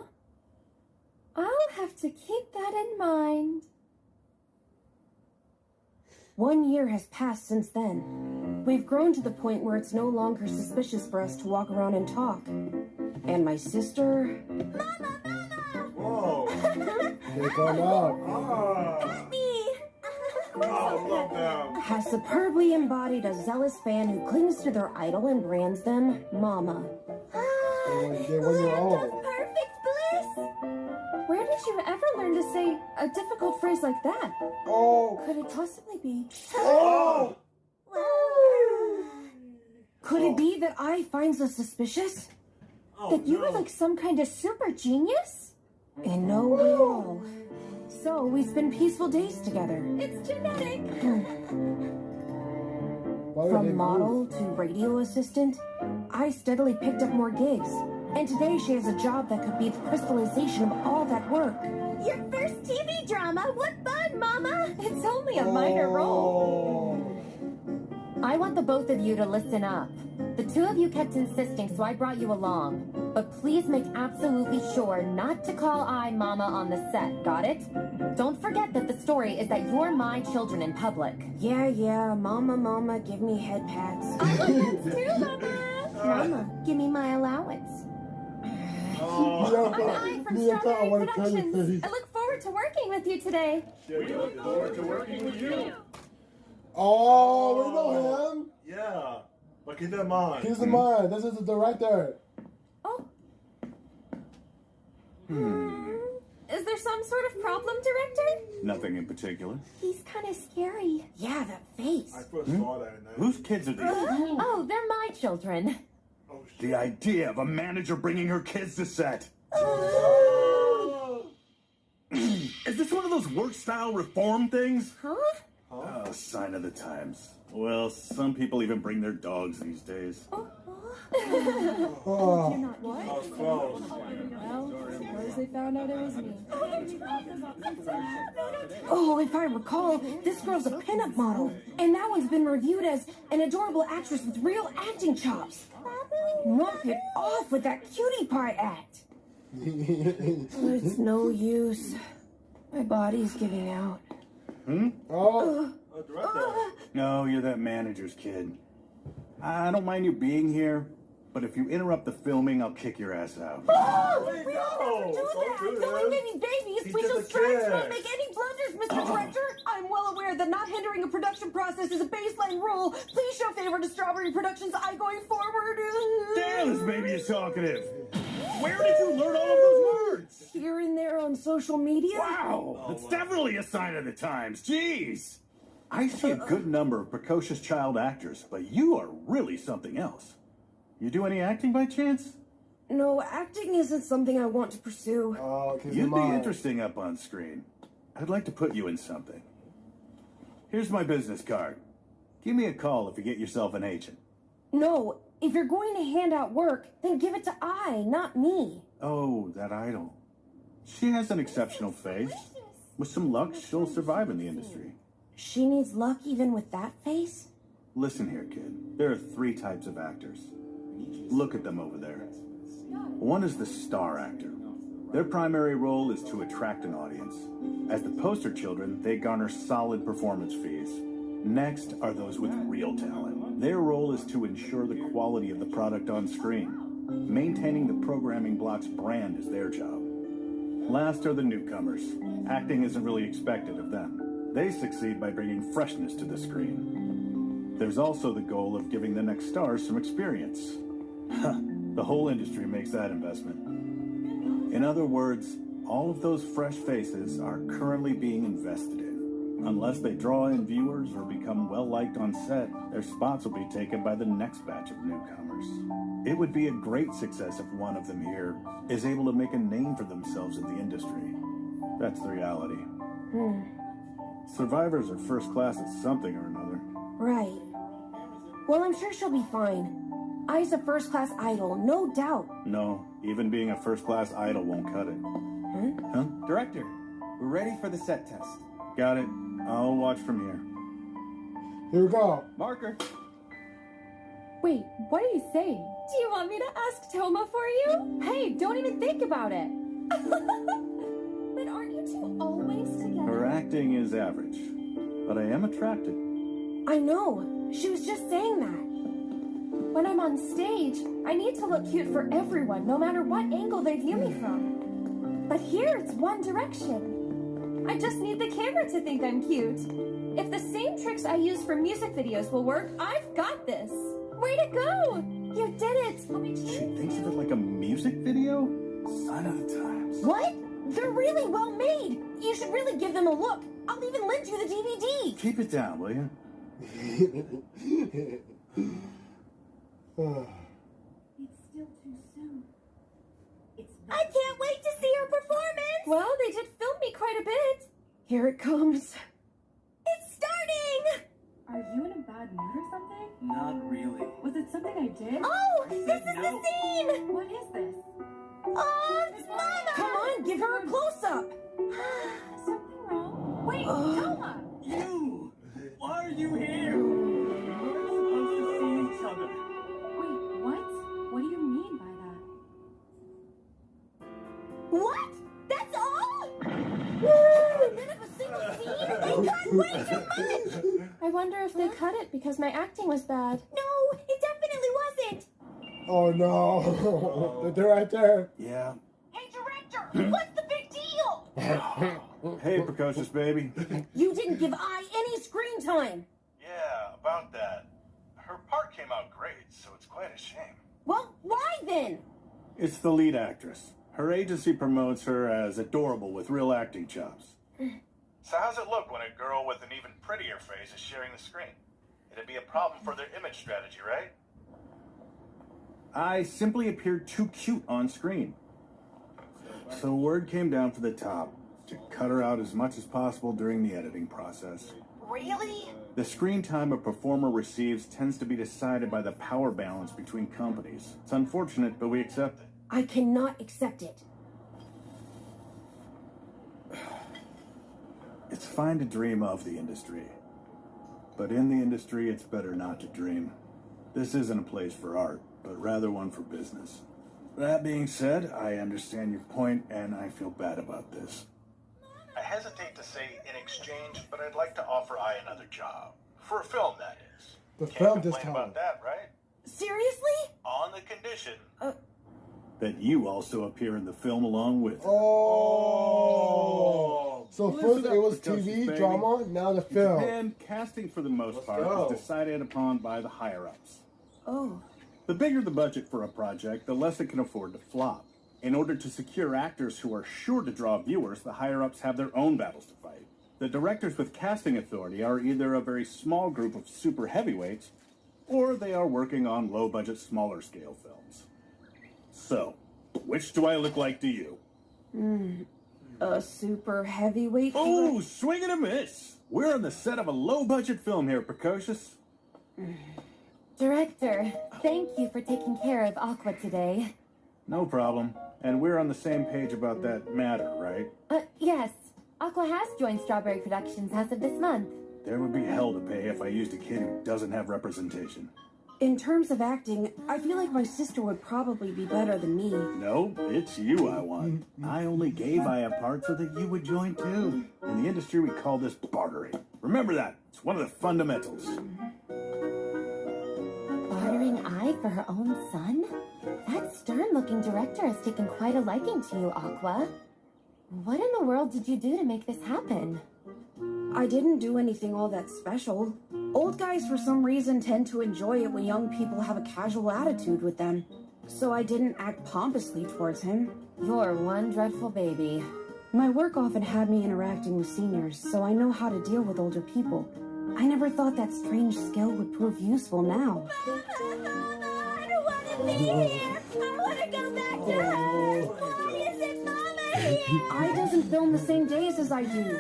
I: I'll have to keep that in mind.
J: 1 year has passed since then. We've grown to the point where it's no longer suspicious for us to walk around and talk. And my sister...
G: Whoa!
C: They come out.
G: I love them.
J: has superbly embodied a zealous fan who clings to their idol and brands them Mama.
C: They 1 year old.
I: Perfect bliss! Where did you ever learn to say a difficult phrase like that?
C: Oh!
I: Could it possibly be?
C: Oh!
J: Could it be that I finds us suspicious?
I: That you were like some kind of super genius?
J: In no way at all. So we spend peaceful days together.
I: It's genetic!
J: From model to radio assistant, I steadily picked up more gigs. And today she has a job that could be the crystallization of all that work.
E: Your first TV drama? What fun, Mama!
I: It's only a minor role.
D: I want the both of you to listen up. The two of you kept insisting, so I brought you along. But please make absolutely sure not to call I Mama on the set, got it? Don't forget that the story is that you're my children in public.
J: Yeah, Mama, give me head pats.
I: I want that too, Mama!
J: Mama, give me my allowance.
I: I'm I from Strawberry
C: want to tell you
I: Productions. I look forward to working with you today.
G: Yeah, we look forward to working with you.
C: Oh, we know him.
G: Yeah. But keep in mind.
C: Keep in mind, this is the director.
I: Is there some sort of problem, Director?
K: Nothing in particular.
I: He's kind of scary.
J: Yeah, that face.
G: I first saw that.
K: Whose kids are these?
D: Oh, they're my children.
K: The idea of a manager bringing her kids to set. Is this one of those work-style reform things?
I: Huh?
K: Oh, sign of the times. Well, some people even bring their dogs these days.
C: Oh.
I: You're not what?
G: Close.
I: Well, suppose they found out it was me.
J: Oh, if I recall, this girl's a pinup model. And that one's been reviewed as an adorable actress with real acting chops. Knock it off with that cutie pie act. It's no use. My body's giving out.
C: Oh.
K: No, you're that manager's kid. I don't mind you being here, but if you interrupt the filming, I'll kick your ass out.
I: Oh, we don't ever do that. Killing babies, we shall strive to not make any blunders, Mr. Director. I'm well aware that not hindering a production process is a baseline rule. Please show favor to Strawberry Productions' eye going forward.
K: Damn, this baby is talkative. Where did you learn all of those words?
J: Here and there on social media?
K: Wow, it's definitely a sign of the times. Jeez. I see a good number of precocious child actors, but you are really something else. You do any acting by chance?
J: No, acting isn't something I want to pursue.
K: You'd be interesting up on screen. I'd like to put you in something. Here's my business card. Give me a call if you get yourself an agent.
J: No, if you're going to hand out work, then give it to I, not me.
K: Oh, that idol. She has an exceptional face. With some luck, she'll survive in the industry.
J: She needs luck even with that face?
K: Listen here, kid. There are 3 types of actors. Look at them over there. One is the star actor. Their primary role is to attract an audience. As the poster children, they garner solid performance fees. Next are those with real talent. Their role is to ensure the quality of the product on screen. Maintaining the programming block's brand is their job. Last are the newcomers. Acting isn't really expected of them. They succeed by bringing freshness to the screen. There's also the goal of giving the next stars some experience. The whole industry makes that investment. In other words, all of those fresh faces are currently being invested in. Unless they draw in viewers or become well-liked on set, their spots will be taken by the next batch of newcomers. It would be a great success if one of them here is able to make a name for themselves in the industry. That's the reality. Survivors are first class at something or another.
J: Right. Well, I'm sure she'll be fine. Ai's a first-class idol, no doubt.
K: No, even being a first-class idol won't cut it. Huh?
O: Director, we're ready for the set test.
K: Got it. I'll watch from here.
C: Here we go.
O: Marker.
M: Wait, what are you saying?
I: Do you want me to ask Toma for you?
M: Hey, don't even think about it.
I: But aren't you two always together?
K: Her acting is average, but I am attracted.
J: I know. She was just saying that.
I: When I'm on stage, I need to look cute for everyone, no matter what angle they view me from. But here, it's one direction. I just need the camera to think I'm cute. If the same tricks I use for music videos will work, I've got this. Way to go! You did it!
K: She thinks of it like a music video? Sign of the times.
J: What? They're really well made. You should really give them a look. I'll even lend you the DVD.
K: Keep it down, will you?
L: It's still too soon.
E: I can't wait to see her performance!
I: Well, they did film me quite a bit.
J: Here it comes.
E: It's starting!
L: Are you in a bad mood or something?
O: Not really.
L: Was it something I did?
E: Oh, this is the scene!
L: What is this?
E: Oh, it's Mama!
J: Come on, give her a close-up.
L: Something wrong? Wait,
J: Oh.
L: Toma!
O: You! Why are you here? We're supposed to see each other.
L: Wait, what? What do you mean by that?
E: What? That's all? None of a single scene? They cut way too much!
I: I wonder if they cut it because my acting was bad.
E: No, it definitely wasn't!
C: Oh no. They're right there.
K: Yeah.
E: Hey, director! What's the big deal?
K: Hey, precocious baby.
J: You didn't give Ai any screen time.
K: Yeah, about that. Her part came out great, so it's quite a shame.
J: Well, why then?
K: It's the lead actress. Her agency promotes her as adorable with real acting chops.
P: So how's it look when a girl with an even prettier face is sharing the screen? It'd be a problem for their image strategy, right?
K: I simply appeared too cute on screen. So word came down to the top to cut her out as much as possible during the editing process.
E: Really?
K: The screen time a performer receives tends to be decided by the power balance between companies. It's unfortunate, but we accept it.
J: I cannot accept it.
K: It's fine to dream of the industry. But in the industry, it's better not to dream. This isn't a place for art, but rather one for business. That being said, I understand your point, and I feel bad about this.
P: I hesitate to say in exchange, but I'd like to offer I another job. For a film, that is.
C: The
P: Can't
C: film this
P: complain
C: time.
P: about that, right?
J: Seriously?
P: On the condition.
K: That you also appear in the film along with her.
C: Oh. So
K: Listen
C: first
K: up,
C: it was
K: precocious
C: TV
K: baby.
C: drama, now the film.
K: And casting for the most part
C: go.
K: is decided upon by the higher-ups.
J: Oh.
K: The bigger the budget for a project, the less it can afford to flop. In order to secure actors who are sure to draw viewers, the higher-ups have their own battles to fight. The directors with casting authority are either a very small group of super heavyweights, or they are working on low-budget, smaller-scale films. So, which do I look like to you?
J: A super heavyweight.
K: Oh, swing and a miss! We're on the set of a low-budget film here, Precocious.
D: Director, thank you for taking care of Aqua today.
K: No problem. And we're on the same page about that matter, right?
D: Yes. Aqua has joined Strawberry Productions as of this month.
K: There would be hell to pay if I used a kid who doesn't have representation.
J: In terms of acting, I feel like my sister would probably be better than me.
K: No, it's you I want. I only gave I a part so that you would join too. In the industry, we call this bartering. Remember that. It's one of the fundamentals.
D: Bartering Eye for her own son? That stern-looking director has taken quite a liking to you, Aqua. What in the world did you do to make this happen?
J: I didn't do anything all that special. Old guys, for some reason, tend to enjoy it when young people have a casual attitude with them. So I didn't act pompously towards him.
D: You're one dreadful baby.
J: My work often had me interacting with seniors, so I know how to deal with older people. I never thought that strange skill would prove useful now.
E: I don't want to be here. I want to go back to her. Why isn't Mama here?
J: I doesn't film the same days as I do.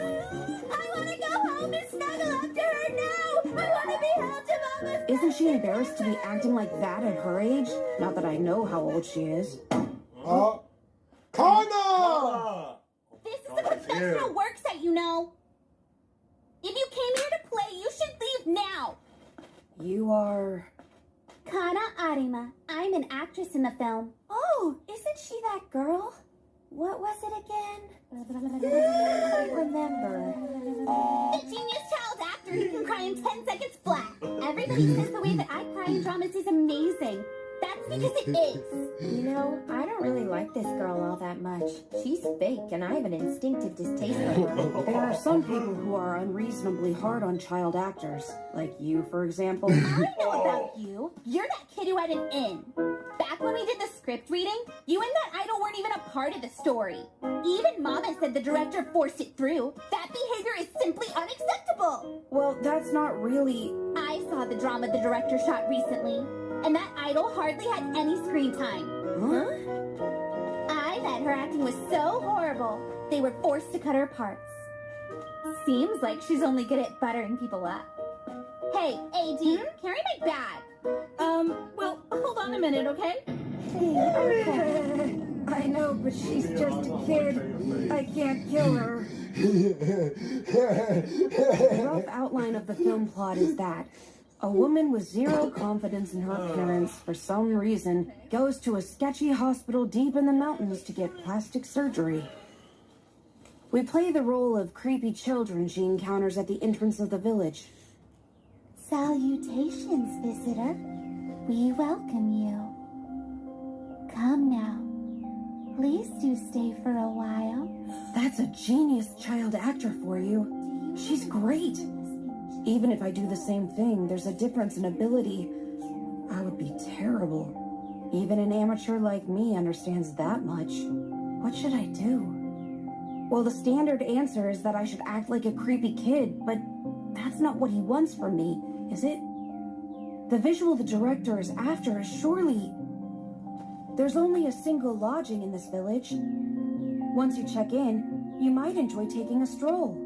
E: I want to go home and snuggle up to her now. I want to be held to Mama's.
J: Isn't she embarrassed to be acting like that at her age? Not that I know how old she is.
C: Kana!
E: This is a professional work site, you know. If you came here to play, you should leave now.
J: You are...
E: Kana Arima. I'm an actress in the film. Oh, isn't she that girl? What was it again?
D: I don't remember.
E: The genius child actor who can cry in 10 seconds flat. Everybody says the way that I cry in dramas is amazing. That's because it is.
D: You know, I don't really like this girl all that much. She's fake, and I have an instinctive distaste for her.
J: There are some people who are unreasonably hard on child actors. Like you, for example.
E: I know about you. You're that kid who had an in. Back when we did the script reading, you and that idol weren't even a part of the story. Even Mama said the director forced it through. That behavior is simply unacceptable.
J: Well, that's not really...
E: I saw the drama the director shot recently, and that idol hardly had any screen time.
J: Huh?
E: I bet her acting was so horrible, they were forced to cut her parts. Seems like she's only good at buttering people up. Hey, AD, carry my bag.
L: Well, hold on a minute, okay?
J: I know, but she's just a kid. I can't kill her. The rough outline of the film plot is that a woman with zero confidence in her appearance, for some reason, goes to a sketchy hospital deep in the mountains to get plastic surgery. We play the role of creepy children she encounters at the entrance of the village.
E: Salutations, visitor. We welcome you. Come now. Please do stay for a while.
J: That's a genius child actor for you. She's great. Even if I do the same thing, there's a difference in ability. I would be terrible. Even an amateur like me understands that much. What should I do? Well, the standard answer is that I should act like a creepy kid, but that's not what he wants from me, is it? The visual the director is after is surely... There's only a single lodging in this village. Once you check in, you might enjoy taking a stroll.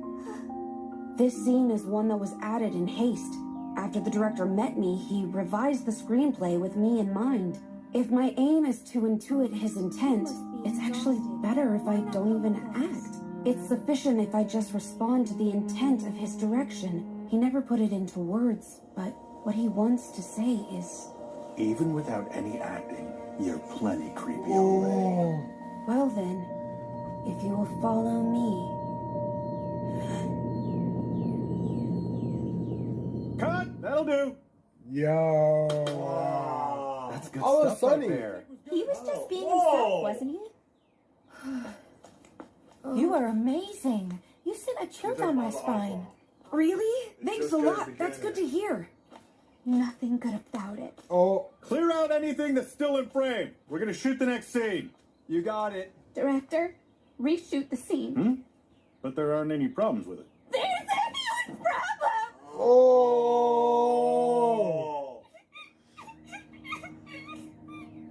J: This scene is one that was added in haste. After the director met me, he revised the screenplay with me in mind. If my aim is to intuit his intent, it's actually better if I don't even act. It's sufficient if I just respond to the intent of his direction. He never put it into words, but what he wants to say is...
K: Even without any acting, you're plenty creepy already.
J: Well then, if you will follow me...
K: Cut! That'll do!
C: Yo.
K: That's good
C: Oh,
K: stuff
C: Sonny.
K: right there.
E: He was just being himself, wasn't he?
D: You are amazing. You sent a chill down my spine.
J: Really? Thanks a lot. That's good to hear.
E: Nothing good about it.
C: Oh.
K: Clear out anything that's still in frame. We're gonna shoot the next scene.
N: You got it.
E: Director, reshoot the scene.
K: But there aren't any problems with it.
E: There's a huge problem!
C: Oh.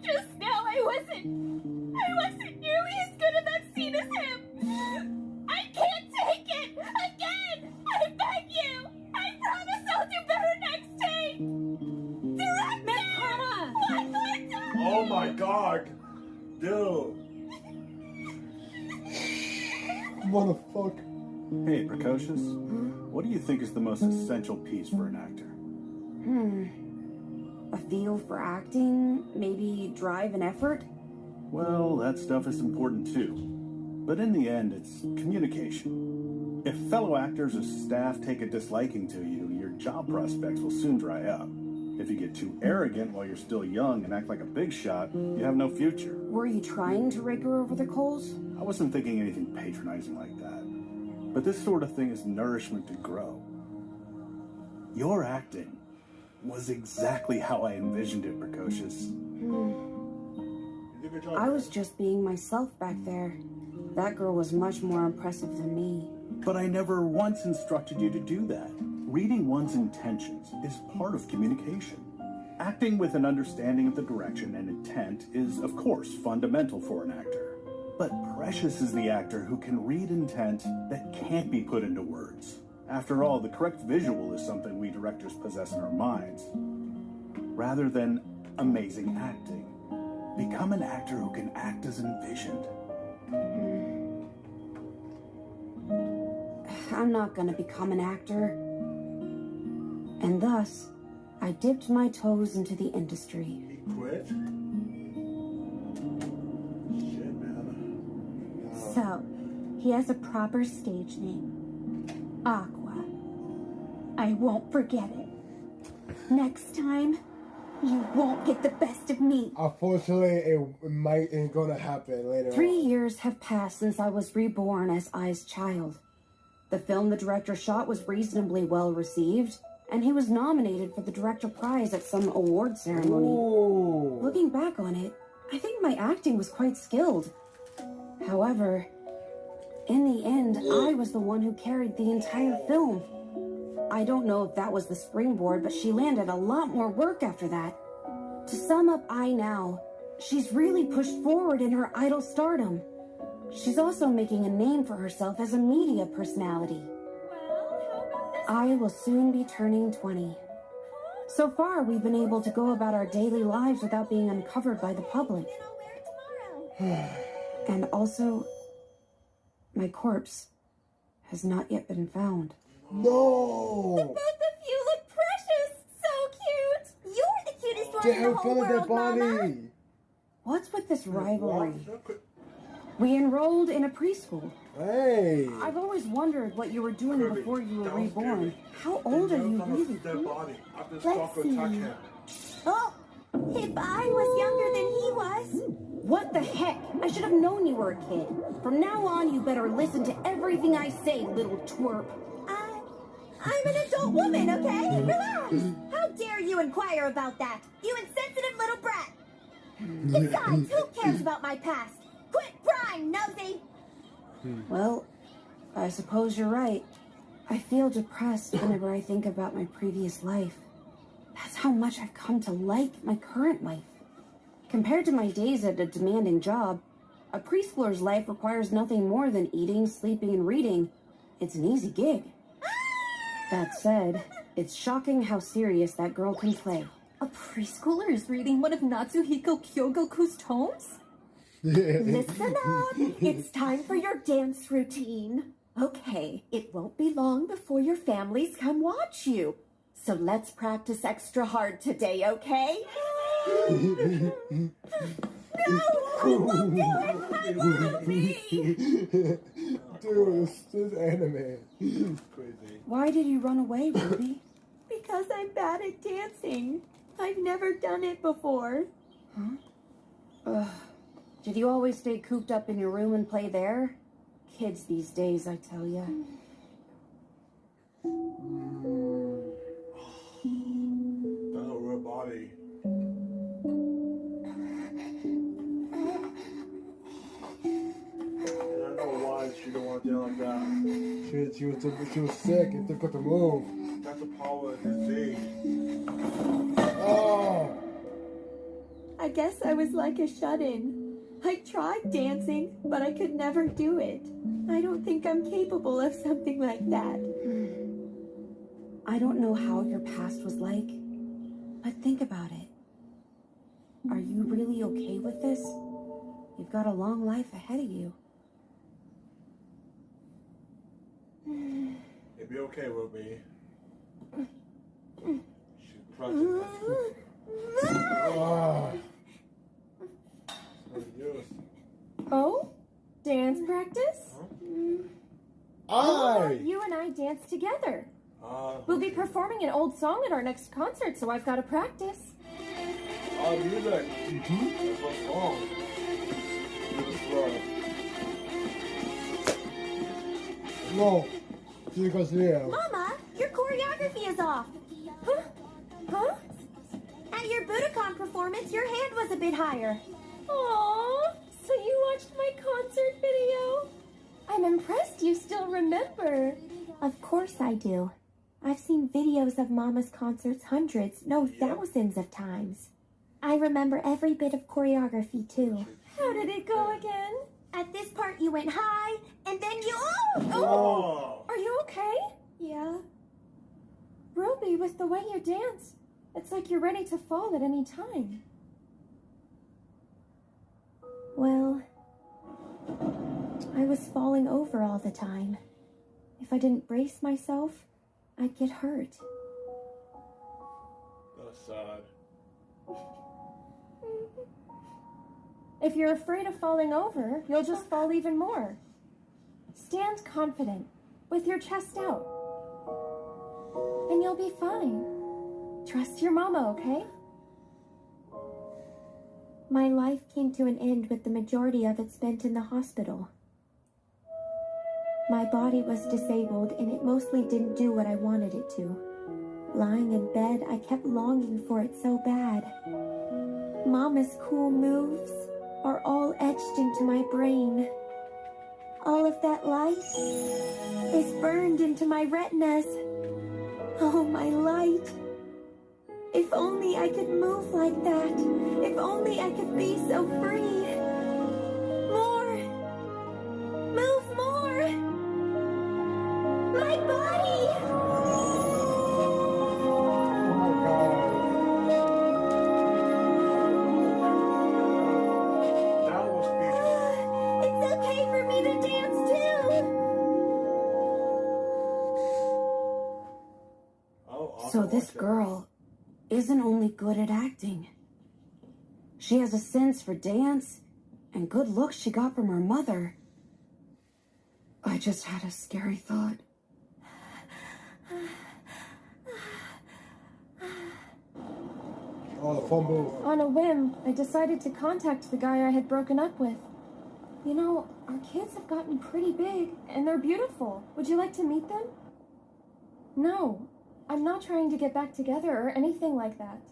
E: Just now I wasn't nearly as good at that scene as him. I can't take it again. I beg you. I promise I'll do better next take. Director!
G: Oh my god! Dude!
C: Motherfucker.
K: Hey, Precocious. What do you think is the most essential piece for an actor?
J: A feel for acting? Maybe drive and effort?
K: Well, that stuff is important too. But in the end, it's communication. If fellow actors or staff take a disliking to you, your job prospects will soon dry up. If you get too arrogant while you're still young and act like a big shot, you have no future.
J: Were you trying to rake her over the coals?
K: I wasn't thinking anything patronizing like that. But this sort of thing is nourishment to grow. Your acting was exactly how I envisioned it, Precocious.
J: I was just being myself back there. That girl was much more impressive than me.
K: But I never once instructed you to do that. Reading one's intentions is part of communication. Acting with an understanding of the direction and intent is, of course, fundamental for an actor. But Precious is the actor who can read intent that can't be put into words. After all, the correct visual is something we directors possess in our minds, rather than amazing acting. Become an actor who can act as envisioned.
J: I'm not gonna become an actor. And thus, I dipped my toes into the industry.
G: He quit? Shit, man.
L: So, he has a proper stage name. Aqua. I won't forget it. Next time, you won't get the best of me.
C: Unfortunately, it ain't gonna happen later
J: 3
C: on.
J: years have passed since I was reborn as Ai's child. The film the director shot was reasonably well received, and he was nominated for the director prize at some award ceremony.
C: Ooh.
J: Looking back on it, I think my acting was quite skilled. However, in the end, I was the one who carried the entire film. I don't know if that was the springboard, but she landed a lot more work after that. To sum up Ai now, she's really pushed forward in her idol stardom. She's also making a name for herself as a media personality. I will soon be turning 20. So far, we've been able to go about our daily lives without being uncovered by the public. And also, my corpse has not yet been found.
C: No!
E: Both of you look precious! So cute! You're the cutest one
C: Get
E: in the
C: her
E: whole
C: from the
E: world, Mama!
C: body!
J: What's with this rivalry? We enrolled in a preschool.
C: Hey!
J: I've always wondered what you were doing before you were reborn. How old are you really?
E: Let's see. Oh, if I was younger than he was.
J: What the heck? I should have known you were a kid. From now on, you better listen to everything I say, little twerp.
E: I'm an adult woman, okay? Relax! How dare you inquire about that? You insensitive little brat! Besides, who cares about my past? Quit prying, nosy!
J: Well, I suppose you're right. I feel depressed whenever I think about my previous life. That's how much I've come to like my current life. Compared to my days at a demanding job, a preschooler's life requires nothing more than eating, sleeping, and reading. It's an easy gig. That said, it's shocking how serious that girl can play.
M: A preschooler is reading one of Natsuhiko Kyogoku's tomes?
E: Listen up! It's time for your dance routine. Okay, it won't be long before your families come watch you. So let's practice extra hard today, okay? No! I won't do it! I want me!
C: Dude, this anime. Crazy.
J: Why did you run away, Ruby?
E: Because I'm bad at dancing. I've never done it before.
J: Ugh. Did you always stay cooped up in your room and play there? Kids these days, I tell ya.
G: Oh, her body. I don't know why she don't want to do like that.
C: She was sick and took to move.
G: That's the power of disease.
C: Oh!
E: I guess I was like a shut-in. I tried dancing, but I could never do it. I don't think I'm capable of something like that.
J: I don't know how your past was like, but think about it. Are you really okay with this? You've got a long life ahead of you.
G: It'll be okay, Ruby. She's clutching
I: Oh? Dance practice?
C: Aye.
I: How about you and I dance together? We'll be performing an old song at our next concert, so I've got to practice.
G: Music. That's what's wrong.
C: No. Because yeah.
E: Mama, your choreography is off.
I: Huh? Huh?
E: At your Budokan performance, your hand was a bit higher.
I: Aww, so you watched my concert video? I'm impressed you still remember.
E: Of course I do. I've seen videos of Mama's concerts hundreds, no thousands of times. I remember every bit of choreography too.
I: How did it go again?
E: At this part you went high, and then you...
I: Oh! Are you okay?
E: Yeah.
I: Ruby, with the way you dance, it's like you're ready to fall at any time.
E: Well, I was falling over all the time. If I didn't brace myself, I'd get hurt.
G: That's sad.
I: If you're afraid of falling over, you'll just fall even more. Stand confident, with your chest out. And you'll be fine. Trust your mama, okay?
E: My life came to an end with the majority of it spent in the hospital. My body was disabled and it mostly didn't do what I wanted it to. Lying in bed, I kept longing for it so bad. Mama's cool moves are all etched into my brain. All of that light is burned into my retinas. Oh, my light. If only I could move like that. If only I could be so free. More. Move more. My body. It's okay for me to dance too.
J: So this girl isn't only good at acting. She has a sense for dance and good looks she got from her mother. I just had a scary thought.
C: Oh, the phone booth.
I: On a whim, I decided to contact the guy I had broken up with. You know, our kids have gotten pretty big, and they're beautiful. Would you like to meet them? No, I'm not trying to get back together or anything like that.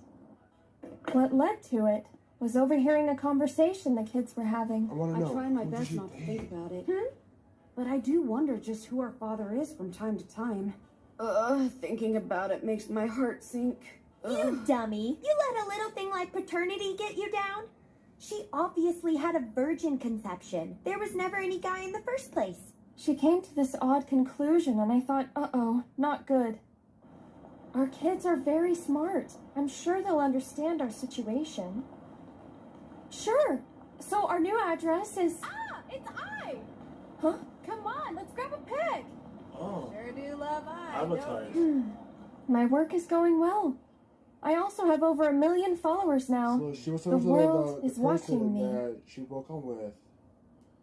I: What led to it was overhearing a conversation the kids were having.
J: I try my best not to think about it. But I do wonder just who our father is from time to time. Thinking about it makes my heart sink.
E: You dummy. You let a little thing like paternity get you down? She obviously had a virgin conception. There was never any guy in the first place.
I: She came to this odd conclusion, and I thought, uh-oh, not good. Our kids are very smart. I'm sure they'll understand our situation. Sure. So our new address is...
M: Ah, it's I!
I: Huh?
M: Come on, let's grab a pic!
G: Oh.
M: Sure do love I.
G: Advertise.
I: My work is going well. I also have over 1 million followers now.
C: So she was
I: The
C: supposed to
I: world
C: the
I: is watching me.
C: that she broke up with.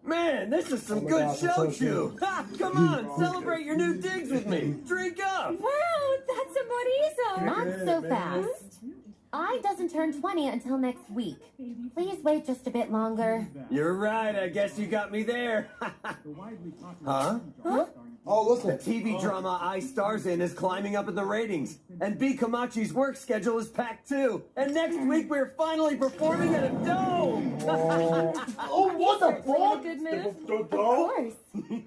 F: Man, this is some
C: Oh my
F: good
C: gosh, I'm so
F: shochu. Ha, come on, celebrate your new digs with me. Drink up.
D: Wow, that's a Morizo! Not so fast. I doesn't turn 20 until next week. Please wait just a bit longer.
F: You're right, I guess you got me there. Huh?
I: Huh?
C: Oh, listen.
F: The TV drama I stars in is climbing up in the ratings. And B. Kamachi's work schedule is packed too. And next week we're finally performing at a dome.
C: Oh, what the fuck?
I: Good move?
D: Of course.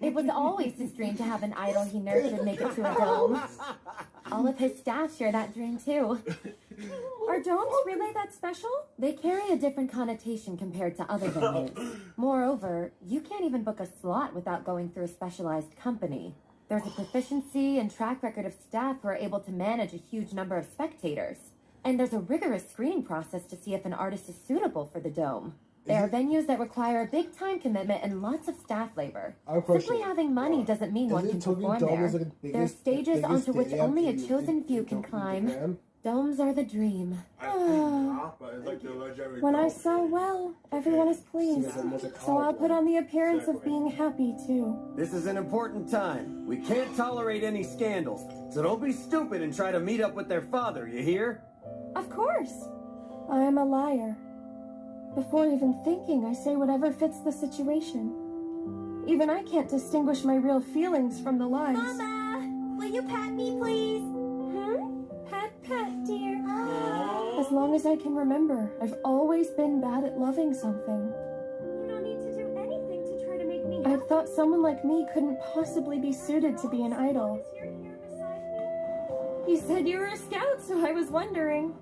D: It was always his dream to have an idol he nurtured make it to a dome. All of his staff share that dream too.
I: Are domes really that special?
D: They carry a different connotation compared to other venues. Moreover, you can't even book a slot without going through a specialized company. There's a proficiency and track record of staff who are able to manage a huge number of spectators. And there's a rigorous screening process to see if an artist is suitable for the dome. There are venues that require a big time commitment and lots of staff labor.
C: I have a question.
D: Simply having money doesn't mean one can perform
C: Dome
D: there.
C: is like the
D: There are
C: biggest-
D: stages
C: biggest
D: onto which
C: stadium
D: only a
C: in-
D: chosen few
C: in
D: can
C: Japan?
D: climb. Domes are the dream.
G: I think not, but it's like the legendary
I: When I
G: dome.
I: sell well, everyone is pleased. So I'll put on the appearance of being happy too.
F: This is an important time. We can't tolerate any scandals, so don't be stupid and try to meet up with their father, you hear?
I: Of course. I am a liar. Before even thinking, I say whatever fits the situation. Even I can't distinguish my real feelings from the lies.
E: Mama, will you pat me, please?
I: Pat, dear. As long as I can remember, I've always been bad at loving something.
E: You don't need to do anything to try to make me
I: I thought someone like me couldn't possibly be suited to be an idol. You said you were a scout, so I was wondering.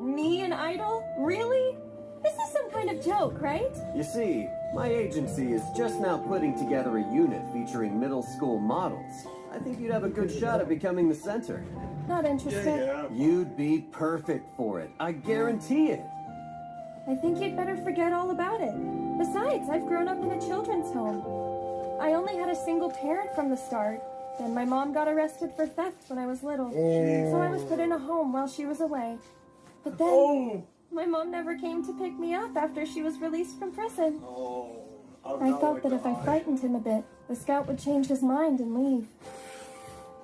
I: Me an idol? Really? This is some kind of joke, right?
F: You see, my agency is just now putting together a unit featuring middle school models. I think you'd have a good shot at becoming the center.
I: Not interested.
F: You'd be perfect for it. I guarantee it.
I: I think you'd better forget all about it. Besides, I've grown up in a children's home. I only had a single parent from the start. Then my mom got arrested for theft when I was little. So I was put in a home while she was away. But then, my mom never came to pick me up after she was released from prison. I thought that if I frightened him a bit, the scout would change his mind and leave.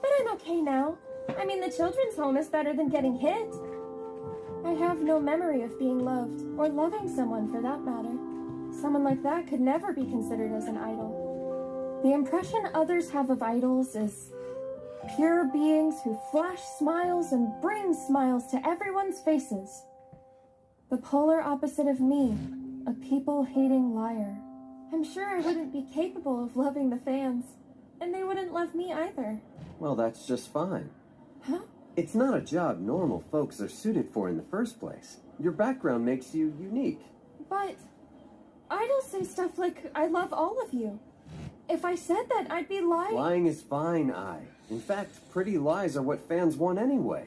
I: But I'm okay now. I mean, the children's home is better than getting hit. I have no memory of being loved, or loving someone for that matter. Someone like that could never be considered as an idol. The impression others have of idols is pure beings who flash smiles and bring smiles to everyone's faces. The polar opposite of me, a people-hating liar. I'm sure I wouldn't be capable of loving the fans, and they wouldn't love me either.
F: Well, that's just fine.
I: Huh?
F: It's not a job normal folks are suited for in the first place. Your background makes you unique.
I: But idols say stuff like, I love all of you. If I said that, I'd be lying.
F: Lying is fine, In fact, pretty lies are what fans want anyway.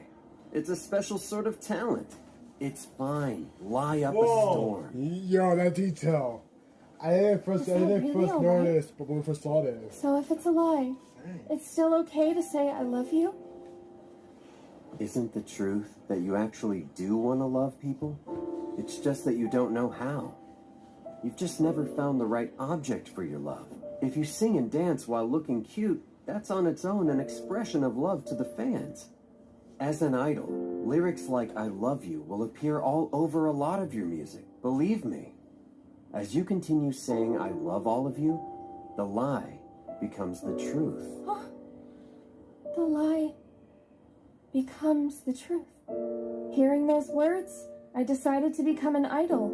F: It's a special sort of talent. It's fine. Lie up a storm.
C: Yo, that detail. I didn't first notice, but when we first saw this.
I: So if it's a lie, it's still okay to say I love you?
F: Isn't the truth that you actually do want to love people? It's just that you don't know how. You've just never found the right object for your love. If you sing and dance while looking cute, that's on its own an expression of love to the fans. As an idol, lyrics like I love you will appear all over a lot of your music, believe me. As you continue saying I love all of you, the lie becomes the truth.
I: Oh, the lie becomes the truth. Hearing those words, I decided to become an idol.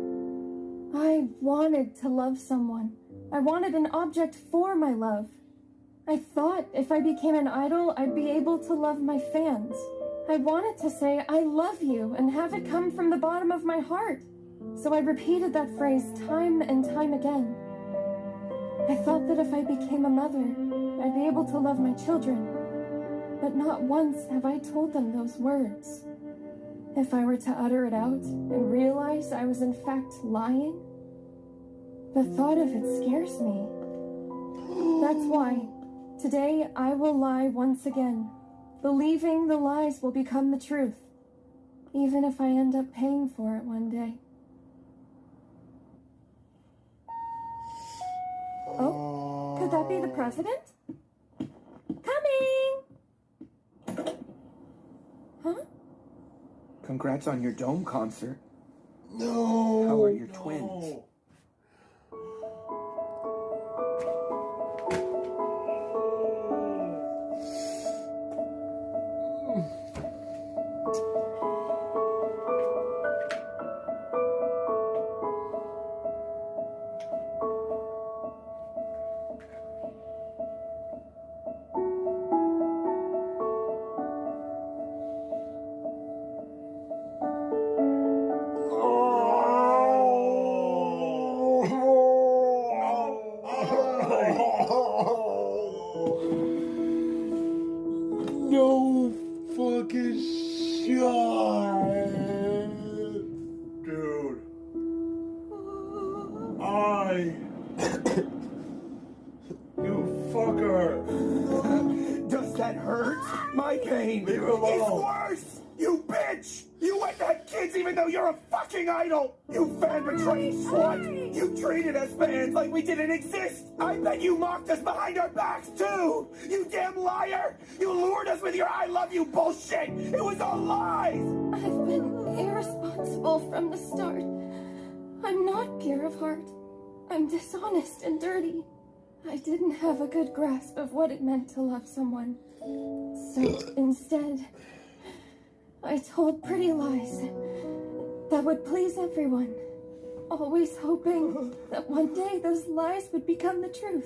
I: I wanted to love someone. I wanted an object for my love. I thought if I became an idol, I'd be able to love my fans. I wanted to say, I love you, and have it come from the bottom of my heart. So I repeated that phrase time and time again. I thought that if I became a mother, I'd be able to love my children. But not once have I told them those words. If I were to utter it out and realize I was in fact lying, the thought of it scares me. That's why today I will lie once again, believing the lies will become the truth, even if I end up paying for it one day. Oh, could that be the president? Coming! Huh?
H: Congrats on your Dome concert.
C: No.
H: How are your twins? even though you're a fucking idol! You fan-betraying slut! You treated us fans like we didn't exist! I bet you mocked us behind our backs, too! You damn liar! You lured us with your I love you bullshit! It was all lies!
I: I've been irresponsible from the start. I'm not pure of heart. I'm dishonest and dirty. I didn't have a good grasp of what it meant to love someone. So instead, I told pretty lies that would please everyone, always hoping that one day those lies would become the truth.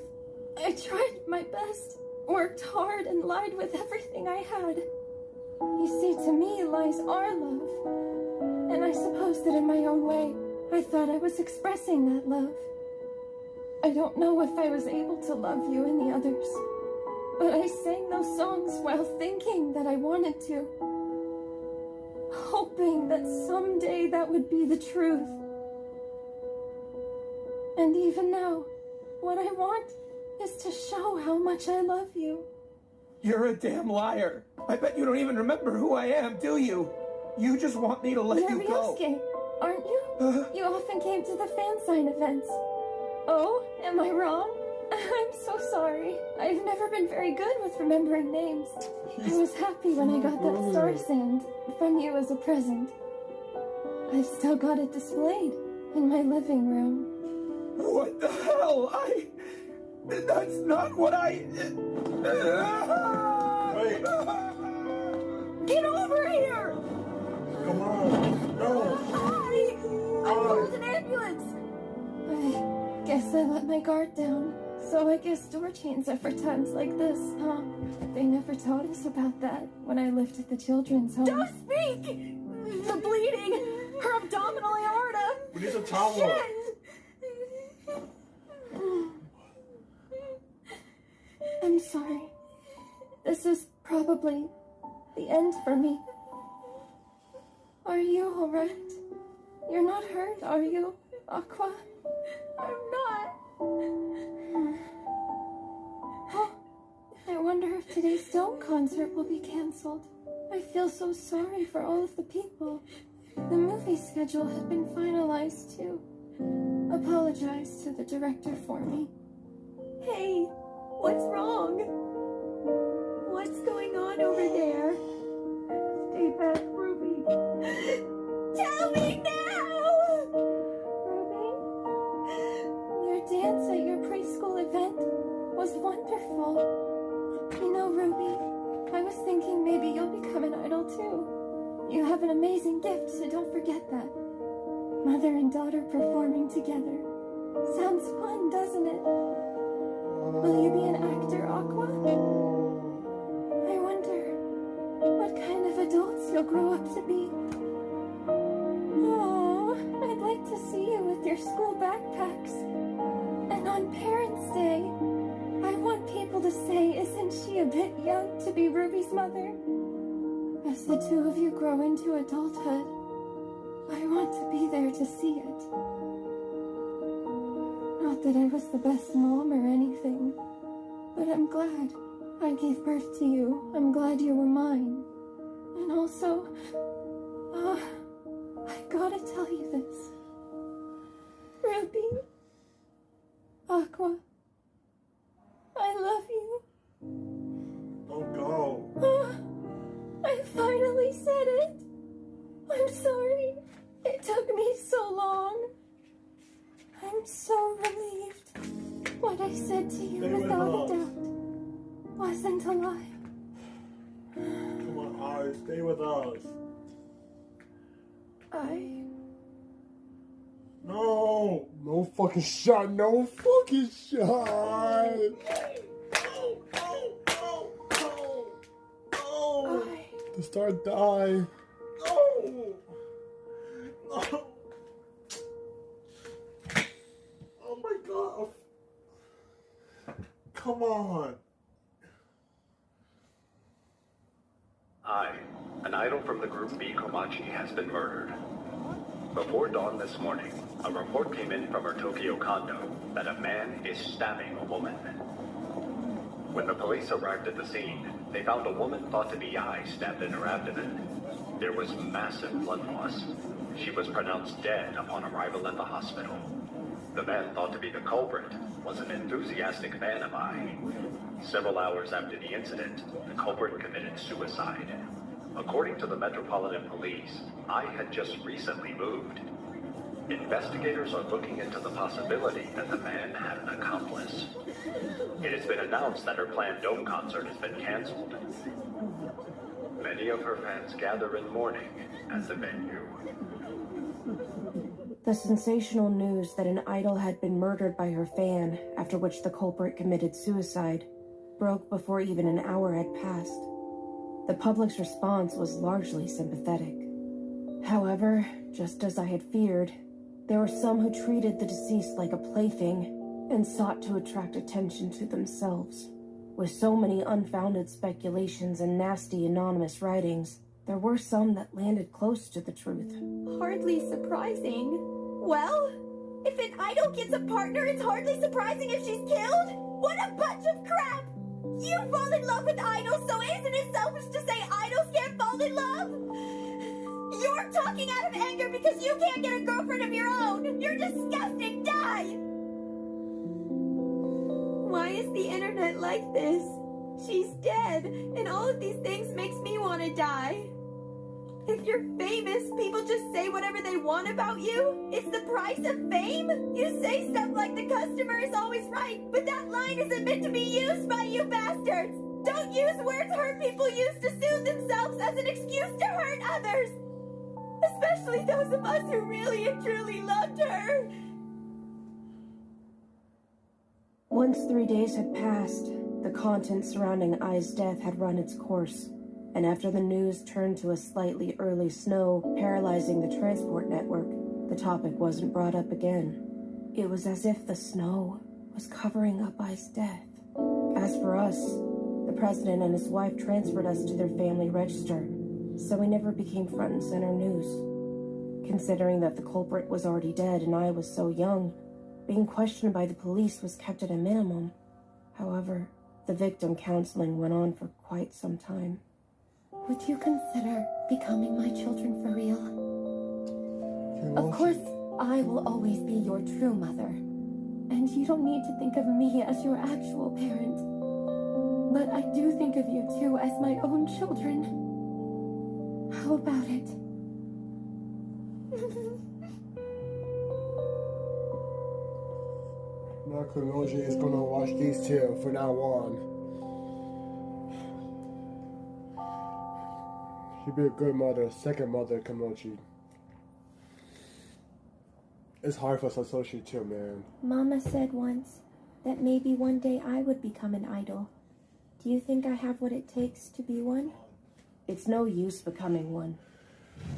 I: I tried my best, worked hard, and lied with everything I had. You see, to me, lies are love. And I suppose that in my own way, I thought I was expressing that love. I don't know if I was able to love you and the others, but I sang those songs while thinking that I wanted to, hoping that someday that would be the truth. And even now, what I want is to show how much I love you.
H: You're a damn liar. I bet you don't even remember who I am, do you? You just want me to let
I: You're
H: you go.
I: Ryosuke, aren't you? You often came to the fan sign events. Oh, am I wrong? I'm so sorry. I've never been very good with remembering names. I was happy when I got that star sand from you as a present. I've still got it displayed in my living room.
H: What the hell? That's not what I...
I: Get over here!
G: Come on. No.
I: I called an ambulance! I guess I let my guard down. So I guess door chains are for times like this, huh? They never taught us about that when I lived at the children's home.
L: Don't speak! The bleeding! Her abdominal aorta!
G: We need a towel.
L: Shit!
I: I'm sorry. This is probably the end for me. Are you alright? You're not hurt, are you, Aqua?
L: I'm not.
I: Oh, I wonder if today's Dome concert will be cancelled. I feel so sorry for all of the people. The movie schedule had been finalized too. Apologize to the director for me.
L: Hey, what's wrong? What's going on over there? Stay back, Ruby. Tell me now!
I: Ruby, your dance at your preschool event was wonderful. You know, Ruby, I was thinking maybe you'll become an idol too. You have an amazing gift, so don't forget that. Mother and daughter performing together. Sounds fun, doesn't it? Will you be an actor, Aqua? I wonder what kind of adults you'll grow up to be. Oh, I'd like to see you with your school backpacks. And on Parents' Day, I want people to say, isn't she a bit young to be Ruby's mother? As the two of you grow into adulthood, I want to be there to see it. Not that I was the best mom or anything, but I'm glad I gave birth to you. I'm glad you were mine. And also, I gotta tell you this. Ruby, Aqua, I love you.
G: Don't go.
I: I finally said it. I'm sorry. It took me so long. I'm so relieved. What I said to you without a doubt wasn't a lie.
G: Come on, Ari, stay with us. No.
C: No fucking shot. No fucking shot. The star die.
G: No. No. Oh my god. Come on.
Q: I, an idol from the group B Komachi, has been murdered. Before dawn this morning, a report came in from her Tokyo condo that a man is stabbing a woman. When the police arrived at the scene, they found a woman thought to be Ai stabbed in her abdomen. There was massive blood loss. she was pronounced dead upon arrival at the hospital. The man thought to be the culprit was an enthusiastic fan of Ai. Several hours after the incident, the culprit committed suicide. According to the Metropolitan Police, Ai had just recently moved. Investigators are looking into the possibility that the man had an accomplice. It has been announced that her planned Dome concert has been canceled. Many of her fans gather in mourning at the venue.
J: The sensational news that an idol had been murdered by her fan, after which the culprit committed suicide, broke before even an hour had passed. The public's response was largely sympathetic. However, just as I had feared, there were some who treated the deceased like a plaything and sought to attract attention to themselves. With so many unfounded speculations and nasty anonymous writings, there were some that landed close to the truth.
M: Hardly surprising. Well, if an idol gets a partner, it's hardly surprising if she's killed? What a bunch of crap! You fall in love with idols, so isn't it selfish to say idols can't fall in love? You're talking out of anger because you can't get a girlfriend of your own! You're disgusting! Die! Why is the internet like this? She's dead, and all of these things makes me want to die. If you're famous, people just say whatever they want about you? It's the price of fame? You say stuff like the customer is always right, but that line isn't meant to be used by you bastards! Don't use words hurt people use to soothe themselves as an excuse to hurt others! Especially those of us who really and truly loved her!
J: Once 3 days had passed, the content surrounding Ai's death had run its course, and after the news turned to a slightly early snow paralyzing the transport network, the topic wasn't brought up again. It was as if the snow was covering up Ai's death. As for us, the president and his wife transferred us to their family register, so we never became front and center news. Considering that the culprit was already dead and I was so young, being questioned by the police was kept at a minimum. However, the victim counseling went on for quite some time.
D: Would you consider becoming my children for real? Of course, I will always be your true mother. And you don't need to think of me as your actual parent. But I do think of you two as my own children. How about it?
C: Now Kimoji is gonna watch these two from now on. She'd be a good mother, second mother, Kimoji. It's hard for Satoshi too, man.
L: Mama said once that maybe one day I would become an idol. Do you think I have what it takes to be one?
J: It's no use becoming one.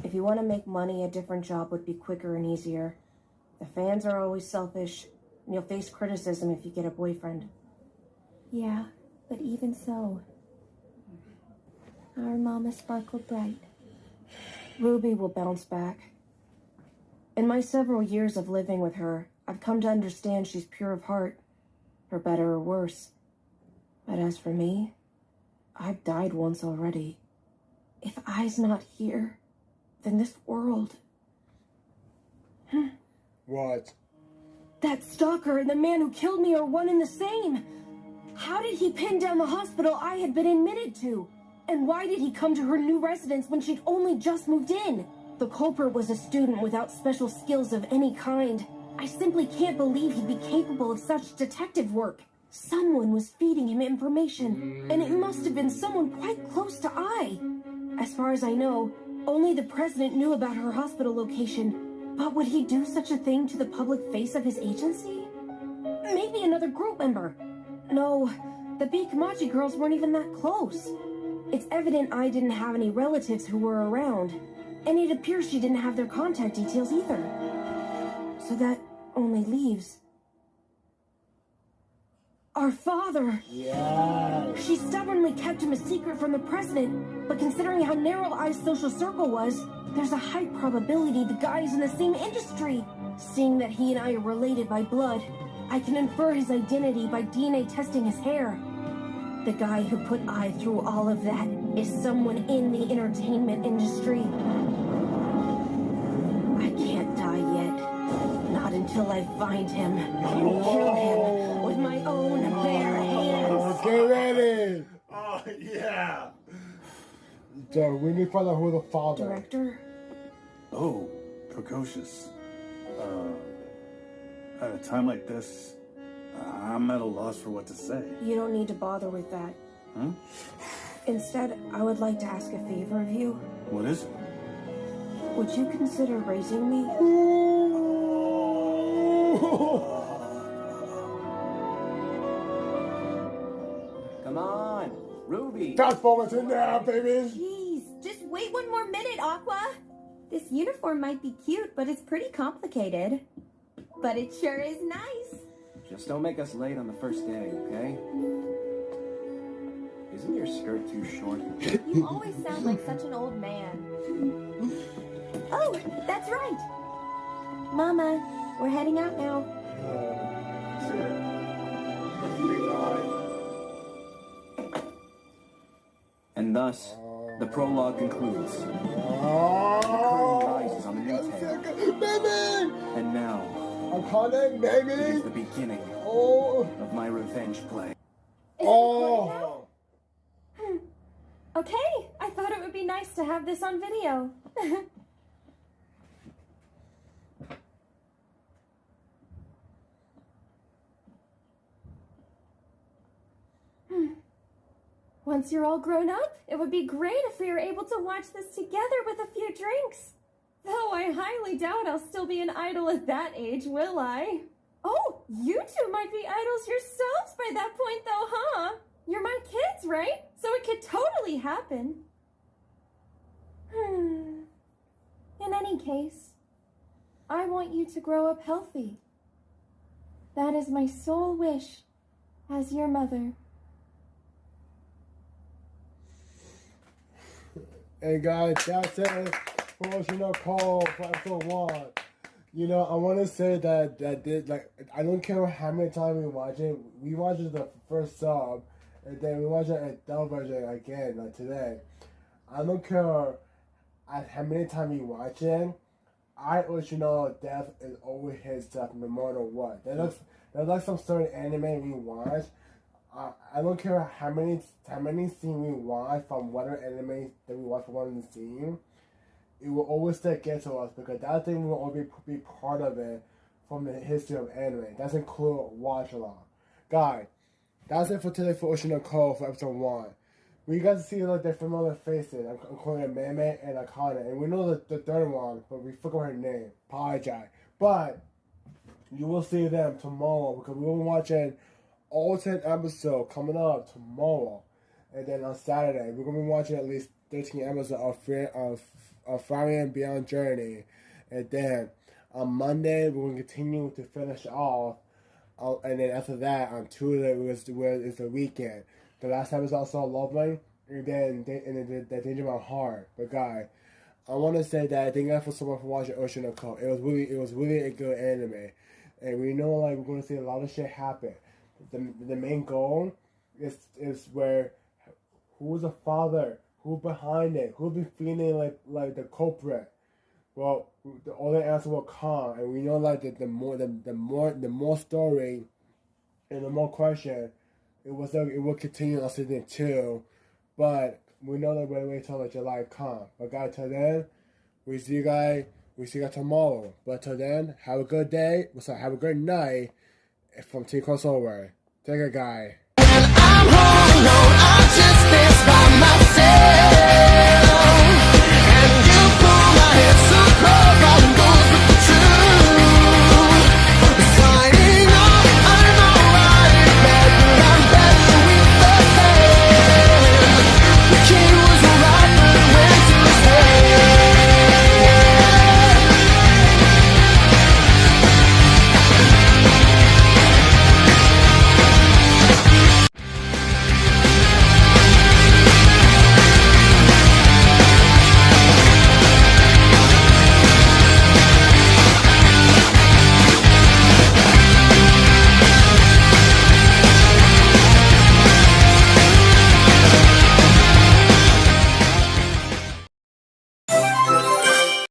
J: If you want to make money, a different job would be quicker and easier. The fans are always selfish, and you'll face criticism if you get a boyfriend.
L: Yeah, but even so, our mama sparkled bright.
J: Ruby will bounce back. In my several years of living with her, I've come to understand she's pure of heart, for better or worse. But as for me, I've died once already. If Ai's not here, then this world...
C: What?
J: That stalker and the man who killed me are one and the same. How did he pin down the hospital I had been admitted to? And why did he come to her new residence when she'd only just moved in? The culprit was a student without special skills of any kind. I simply can't believe he'd be capable of such detective work. Someone was feeding him information, and it must have been someone quite close to Ai. As far as I know, only the president knew about her hospital location. But would he do such a thing to the public face of his agency? Maybe another group member. No, the MAGI girls weren't even that close. It's evident I didn't have any relatives who were around, and it appears she didn't have their contact details either. So that only leaves... our father!
C: Yeah.
J: She stubbornly kept him a secret from the president, but considering how narrow Ai's social circle was, there's a high probability the guy is in the same industry. Seeing that he and I are related by blood, I can infer his identity by DNA testing his hair. The guy who put Ai through all of that is someone in the entertainment industry. I find him. Kill him with my own bare hands.
C: Get ready!
K: Oh, yeah!
C: So, we need to find out who the father.
J: Director?
K: Oh, precocious. At a time like this, I'm at a loss for what to say.
J: You don't need to bother with that.
K: Huh?
J: Instead, I would like to ask a favor of you.
K: What is it?
J: Would you consider raising me?
N: Come on, Ruby.
C: Fast forward to now, baby.
M: Jeez, just wait one more minute, Aqua. This uniform might be cute, but it's pretty complicated. But it sure is nice.
N: Just don't make us late on the first day, okay? Isn't your skirt too short?
M: You always sound like such an old man. Oh, that's right. Mama, we're heading out now.
N: And thus, the prologue concludes. The curtain rises on the new tale.
C: Baby!
N: And now,
C: I'm calling, baby!
N: it is the beginning of my revenge play.
C: Oh!
I: Okay, I thought it would be nice to have this on video. Once you're all grown up, it would be great if we were able to watch this together with a few drinks. Though I highly doubt I'll still be an idol at that age, will I? Oh, you two might be idols yourselves by that point though, huh? You're my kids, right? So it could totally happen. In any case, I want you to grow up healthy. That is my sole wish as your mother.
C: Hey guys, that's it for Oshi Call for episode 1. You know, I want to say that I don't care how many times we watch it. We watch it the first sub, and then we watch it at dub version again, like today. I don't care at how many times we watch it. Oshi death is always his stuff, no matter what. There's like some certain anime we watch. I don't care how many scenes we watch from whatever anime that we watch from one scene. It will always still get to us because that thing will always be part of it from the history of anime. That's include watch along. Guys, that's it for today for Oshi Call for episode 1. We got to see like their familiar faces, including Meme and Akana, and we know the third one, but we forgot her name. Apologize. But you will see them tomorrow because we will be watching all 10 episodes coming up tomorrow. And then on Saturday, we're going to be watching at least 13 episodes of Friday and Beyond Journey. And then on Monday, we're going to continue to finish off. And then after that, on Tuesday, it's the weekend. The last episode also Lovely. And then the Danger My Heart. But guys, I want to say that thank you guys so much for watching Oshi Call. It was really a good anime. And we know like we're going to see a lot of shit happen. The main goal is where who's the father, who behind it, who be feeling like the culprit. Well, the only answer will come, and we know like the more story and the more question, it will continue on season 2, but we know that we're waiting till July come. But guys, till then, we see you guys tomorrow. But till then, have a good day. Have a good night. From Team Crossover. Take it, guy.
A: When I'm home alone, I just dance by myself. And